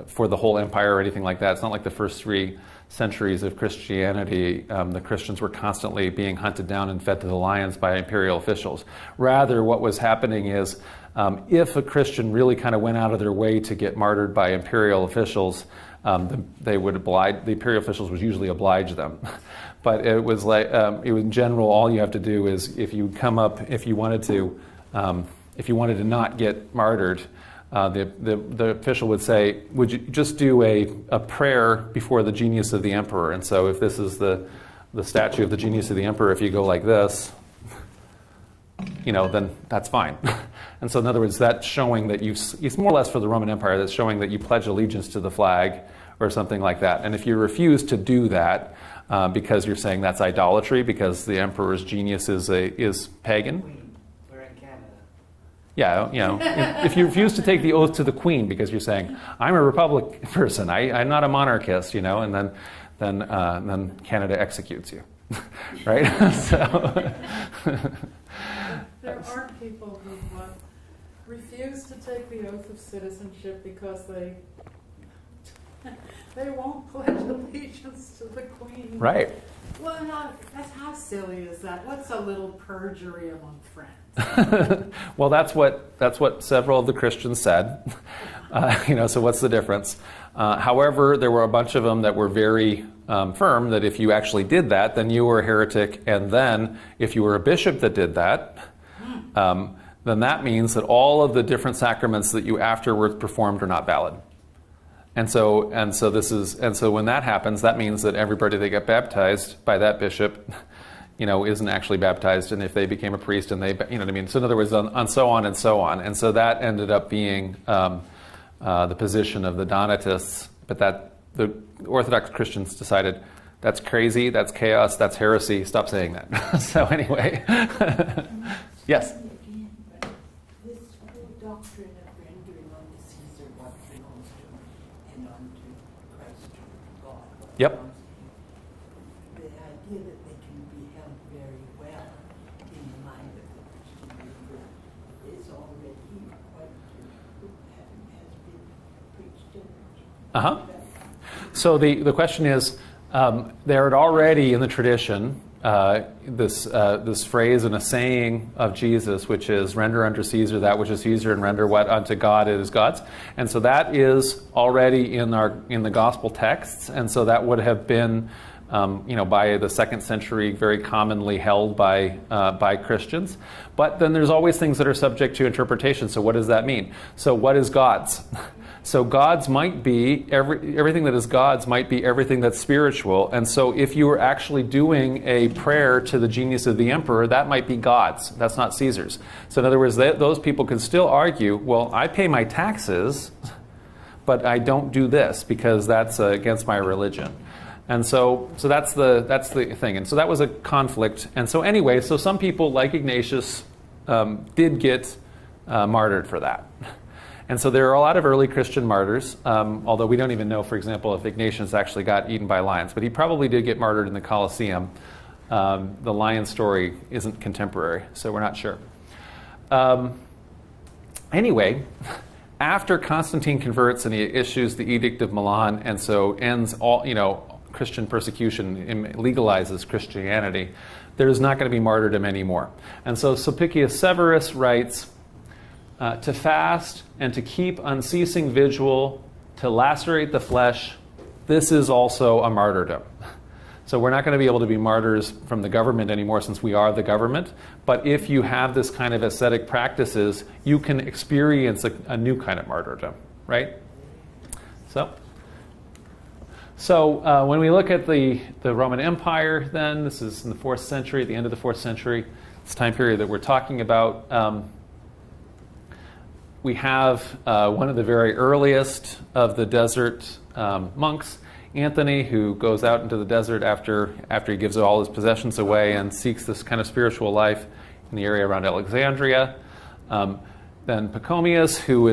for the whole empire or anything like that. It's not like the first 3 centuries of Christianity, the Christians were constantly being hunted down and fed to the lions by imperial officials. Rather, what was happening is if a Christian really kind of went out of their way to get martyred by imperial officials, the imperial officials would usually oblige them. But it was like, in general, all you have to do is if you wanted to not get martyred, the official would say, would you just do a prayer before the genius of the emperor? And so if this is the statue of the genius of the emperor, if you go like this, then that's fine. And so in other words, that's showing that it's more or less for the Roman Empire, that's showing that you pledge allegiance to the flag or something like that. And if you refuse to do that, because you're saying that's idolatry, because the emperor's genius is pagan. We're in Canada. Yeah, if you refuse to take the oath to the queen because you're saying, I'm a republic person, I'm not a monarchist, and then Canada executes you, right? So There are people who refuse to take the oath of citizenship because they won't pledge allegiance to the queen. right. Well, how silly is that? What's a little perjury among friends? Well, that's what several of the Christians said. So what's the difference? However, there were a bunch of them that were very firm that if you actually did that, then you were a heretic. And then if you were a bishop that did that, then that means that all of the different sacraments that you afterwards performed are not valid. And so when that happens, that means that everybody that got baptized by that bishop, isn't actually baptized, and if they became a priest and they, what I mean? So in other words, on so on and so on. And so that ended up being the position of the Donatists, but that the Orthodox Christians decided that's crazy, that's chaos, that's heresy, stop saying that. So anyway, yes? Again, but this whole doctrine of rendering unto Caesar what belongs to him and unto Christ or God what Yep. belongs to him. The idea that they can be held very well in the mind of the Christian believer is already quite has been preached in. Uh-huh. So the question is, there had already in the tradition this phrase and a saying of Jesus, which is "Render unto Caesar that which is Caesar, and render what unto God it is God's." And so that is already in the gospel texts, and so that would have been, by the 2nd century, very commonly held by Christians. But then there's always things that are subject to interpretation. So what does that mean? So what is God's? So God's might be, everything that is God's might be everything that's spiritual. And so if you were actually doing a prayer to the genius of the emperor, that might be God's. That's not Caesar's. So in other words, those people can still argue, well, I pay my taxes, but I don't do this because that's against my religion. And so that's the thing. And so that was a conflict. And so anyway, so some people like Ignatius did get martyred for that. And so there are a lot of early Christian martyrs, although we don't even know, for example, if Ignatius actually got eaten by lions. But he probably did get martyred in the Colosseum. The lion story isn't contemporary, so we're not sure. Anyway, after Constantine converts and he issues the Edict of Milan, and so ends all, Christian persecution, legalizes Christianity, there's not going to be martyrdom anymore. And so Sulpicius Severus writes, to fast and to keep unceasing vigil, to lacerate the flesh, this is also a martyrdom. So we're not going to be able to be martyrs from the government anymore since we are the government. But if you have this kind of ascetic practices, you can experience a new kind of martyrdom, right? So when we look at the Roman Empire, then, this is in the 4th century, the end of the 4th century, this time period that we're talking about, we have one of the very earliest of the desert monks, Anthony, who goes out into the desert after he gives all his possessions away and seeks this kind of spiritual life in the area around Alexandria. Then Pachomius, who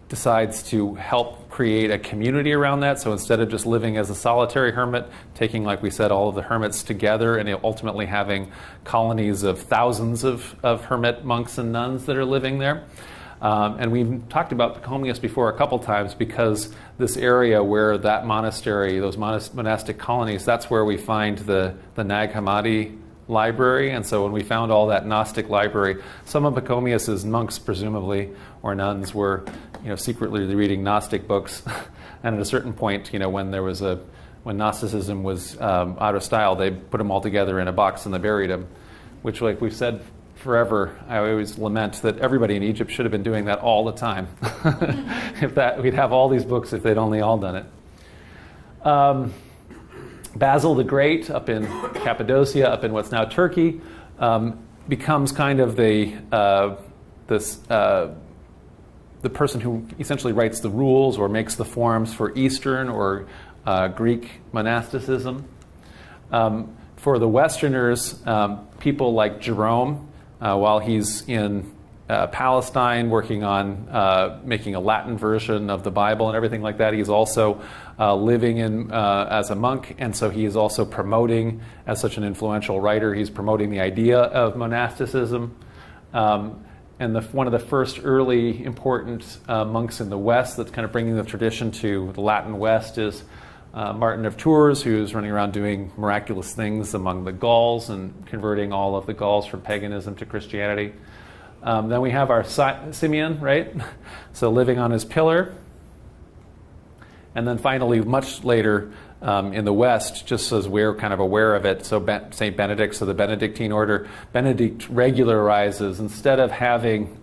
decides to help create a community around that. So instead of just living as a solitary hermit, taking, like we said, all of the hermits together and ultimately having colonies of thousands of hermit monks and nuns that are living there. And we've talked about Pachomius before a couple times because this area where that monastery, those monastic colonies, that's where we find the Nag Hammadi library. And so when we found all that Gnostic library, some of Pachomius's monks, presumably, or nuns, were secretly reading Gnostic books. And at a certain point, when Gnosticism was out of style, they put them all together in a box and they buried them, which, like we've said forever, I always lament that everybody in Egypt should have been doing that all the time. We'd have all these books if they'd only all done it. Basil the Great, up in Cappadocia, up in what's now Turkey, becomes kind of the person who essentially writes the rules or makes the forms for Eastern or Greek monasticism. For the Westerners, people like Jerome, while he's in Palestine working on making a Latin version of the Bible and everything like that, he's also living as a monk, and so he is also promoting, as such an influential writer, he's promoting the idea of monasticism. And one of the first early important monks in the West that's kind of bringing the tradition to the Latin West is Martin of Tours, who's running around doing miraculous things among the Gauls and converting all of the Gauls from paganism to Christianity. Then we have our Simeon, right? So living on his pillar. And then finally, much later in the West, just as we're kind of aware of it, so St. Benedict, so the Benedictine order, Benedict regularizes, instead of having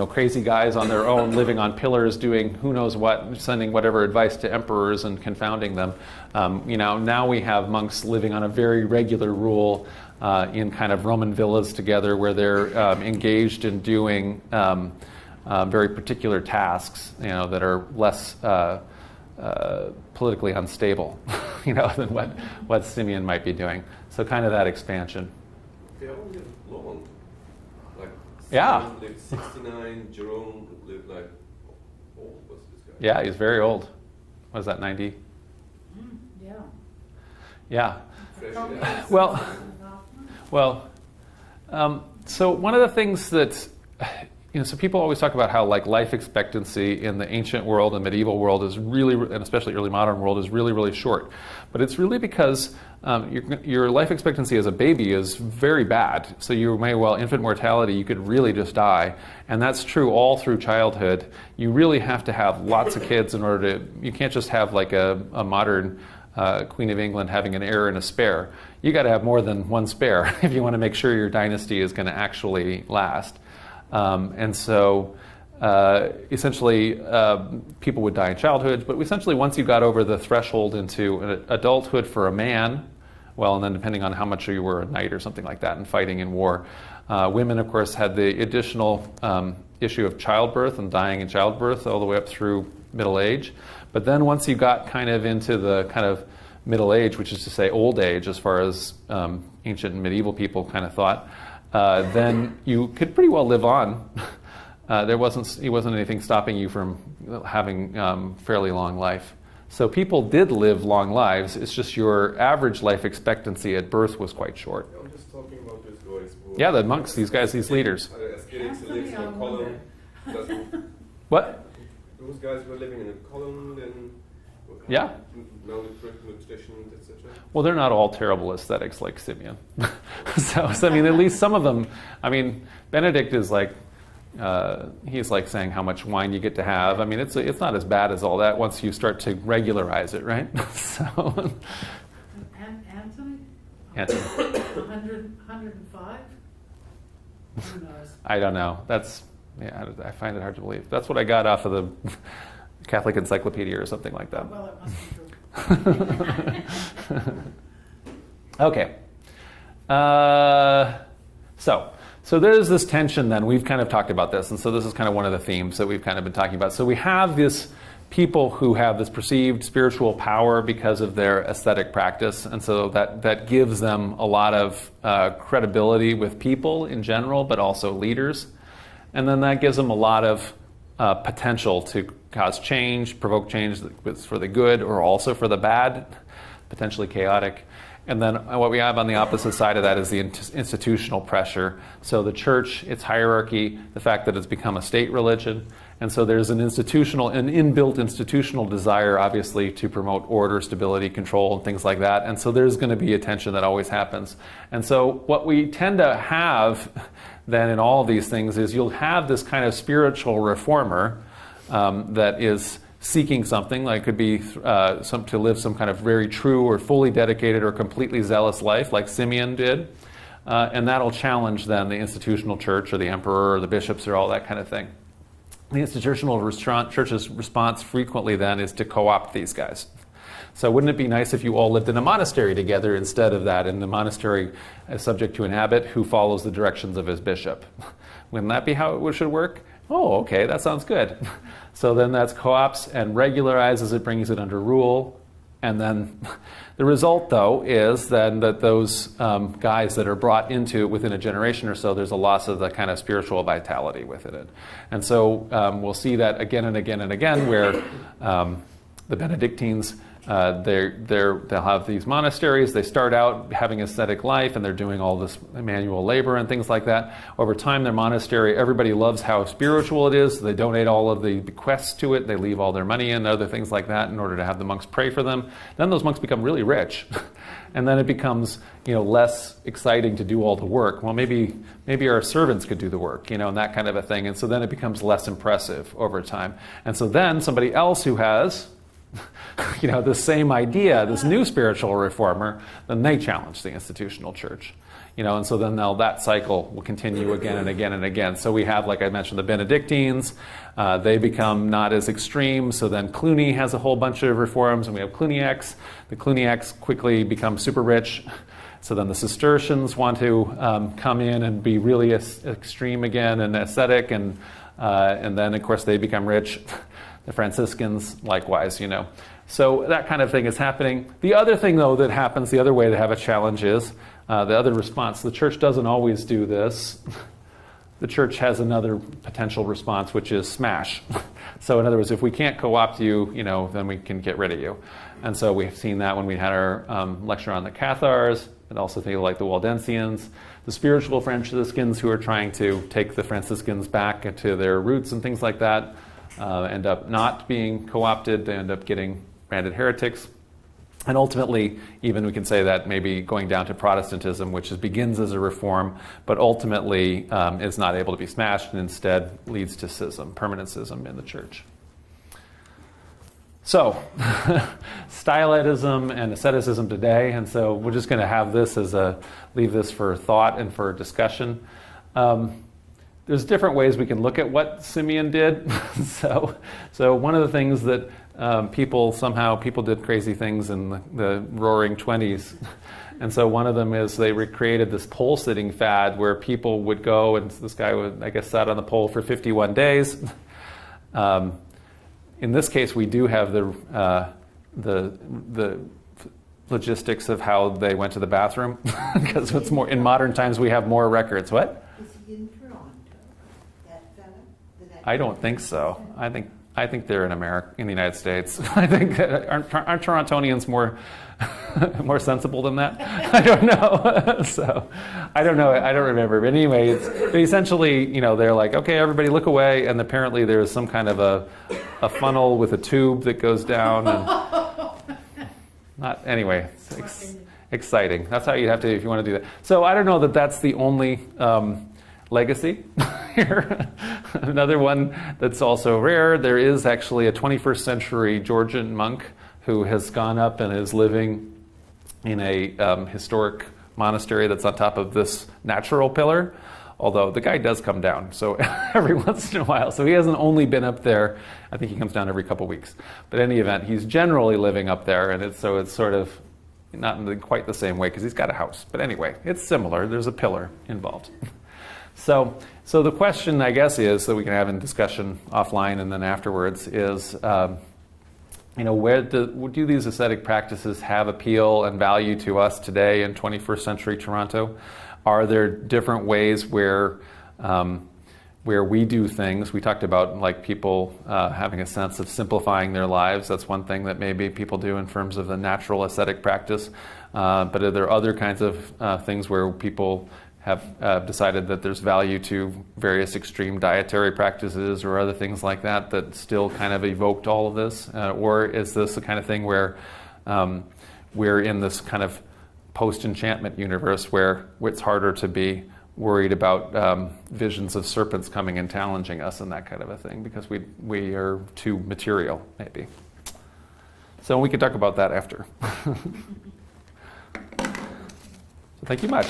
crazy guys on their own living on pillars doing who knows what, sending whatever advice to emperors and confounding them, now we have monks living on a very regular rule in kind of Roman villas together where they're engaged in doing very particular tasks, that are less politically unstable, than what Simeon might be doing. So kind of that expansion. They all lived long. Like Yeah. Simeon lived 69, Jerome lived like, old was this guy? Yeah, he's very old. What is that, 90? Yeah. Yeah. Fresh, Pachomius yeah. Well, so one of the things that, so people always talk about how life expectancy in the ancient world and medieval world is really, and especially early modern world, is really, really short. But it's really because your life expectancy as a baby is very bad. So infant mortality, you could really just die. And that's true all through childhood. You really have to have lots of kids in order you can't just have like a modern Queen of England having an heir and a spare. You got to have more than one spare if you want to make sure your dynasty is going to actually last. And so essentially people would die in childhood, but essentially once you got over the threshold into adulthood for a man, and then depending on how much you were a knight or something like that and fighting in war, women of course had the additional issue of childbirth and dying in childbirth all the way up through middle age. But then once you got kind of into the kind of middle age, which is to say old age as far as ancient and medieval people kind of thought, then you could pretty well live on. There wasn't anything stopping you from having fairly long life. So people did live long lives. It's just your average life expectancy at birth was quite short. I'm just talking about these guys. Yeah, the monks, these guys, these leaders. Ascetics who lives in a column. What? Those guys were living in a column and Yeah. malnutrition, etc. Well, they're not all terrible ascetics like Simeon. so I mean, at least some of them. I mean, Benedict is like, he's like saying how much wine you get to have. I mean, it's not as bad as all that once you start to regularize it, right? So. And Anthony? Anthony. 105? Who knows? I don't know. I find it hard to believe. That's what I got off of Catholic Encyclopedia or something like that. Well, it must be true. Okay. So there's this tension then. We've kind of talked about this, and so this is kind of one of the themes that we've kind of been talking about. So we have this people who have this perceived spiritual power because of their ascetic practice, and so that gives them a lot of credibility with people in general, but also leaders. And then that gives them a lot of potential to cause change, provoke change that's for the good or also for the bad, potentially chaotic. And then what we have on the opposite side of that is the institutional pressure. So the church, its hierarchy, the fact that it's become a state religion. And so there's an inbuilt institutional desire, obviously, to promote order, stability, control, and things like that. And so there's going to be a tension that always happens. And so what we tend to have then in all of these things is you'll have this kind of spiritual reformer that is seeking something, like could be to live some kind of very true or fully dedicated or completely zealous life, like Simeon did. And that'll challenge then the institutional church or the emperor or the bishops or all that kind of thing. The institutional church's response frequently then is to co-opt these guys. So wouldn't it be nice if you all lived in a monastery together instead of that, and the monastery is subject to an abbot who follows the directions of his bishop? Wouldn't that be how it should work? Oh, okay, that sounds good. So then that's co-ops and regularizes it, brings it under rule. And then the result, though, is then that those guys that are brought into it within a generation or so, there's a loss of the kind of spiritual vitality within it. And so we'll see that again and again and again, where the Benedictines, they'll have these monasteries. They start out having ascetic life, and they're doing all this manual labor and things like that. Over time, their monastery, everybody loves how spiritual it is. So they donate all of the bequests to it. They leave all their money and other things like that in order to have the monks pray for them. Then those monks become really rich, and then it becomes less exciting to do all the work. Well, maybe our servants could do the work, and that kind of a thing. And so then it becomes less impressive over time. And so then somebody else who has the same idea, this new spiritual reformer, then they challenge the institutional church. And so then that cycle will continue again and again and again. So we have, like I mentioned, the Benedictines. They become not as extreme. So then Cluny has a whole bunch of reforms, and we have Cluniacs. The Cluniacs quickly become super rich. So then the Cistercians want to come in and be really extreme again and ascetic, and then, of course, they become rich. The Franciscans, likewise, So that kind of thing is happening. The other thing, though, that happens, the other way to have a challenge is the other response. The church doesn't always do this. The church has another potential response, which is smash. So in other words, if we can't co-opt you, then we can get rid of you. And so we've seen that when we had our lecture on the Cathars, and also things like the Waldensians, the spiritual Franciscans who are trying to take the Franciscans back into their roots and things like that. End up not being co-opted. They end up getting branded heretics. And ultimately, even we can say that maybe going down to Protestantism, which begins as a reform, but ultimately is not able to be smashed and instead leads to schism, permanent schism in the church. So, Stylitism and Asceticism today, and so we're just going to have this leave this for thought and for discussion. There's different ways we can look at what Simeon did. So one of the things that people did crazy things in the Roaring 20s. And so one of them is they recreated this pole sitting fad where people would go, and this guy would, I guess, sat on the pole for 51 days. In this case, we do have the logistics of how they went to the bathroom, because it's more in modern times we have more records. What? Is he in Toronto? That fella? I don't think so. I think they're in America, in the United States. I think aren't Torontonians more sensible than that? I don't know. So I don't know. I don't remember. But anyway, but essentially, they're like, okay, everybody look away, and apparently there's some kind of a funnel with a tube that goes down. And anyway, it's exciting. That's how you have to if you want to do that. So I don't know that that's the only legacy here. Another one that's also rare, there is actually a 21st century Georgian monk who has gone up and is living in a historic monastery that's on top of this natural pillar. Although the guy does come down, so every once in a while. So he hasn't only been up there, I think he comes down every couple weeks. But in any event, he's generally living up there, and it's sort of not in quite the same way because he's got a house. But anyway, it's similar. There's a pillar involved. So the question, I guess, is that we can have in discussion offline and then afterwards is, where do these ascetic practices have appeal and value to us today in 21st century Toronto? Are there different ways where we do things? We talked about like people having a sense of simplifying their lives. That's one thing that maybe people do in terms of the natural ascetic practice. But are there other kinds of things where people have decided that there's value to various extreme dietary practices or other things like that still kind of evoked all of this? Or is this the kind of thing where we're in this kind of post-enchantment universe where it's harder to be worried about visions of serpents coming and challenging us and that kind of a thing because we are too material, maybe. So we can talk about that after. So thank you much.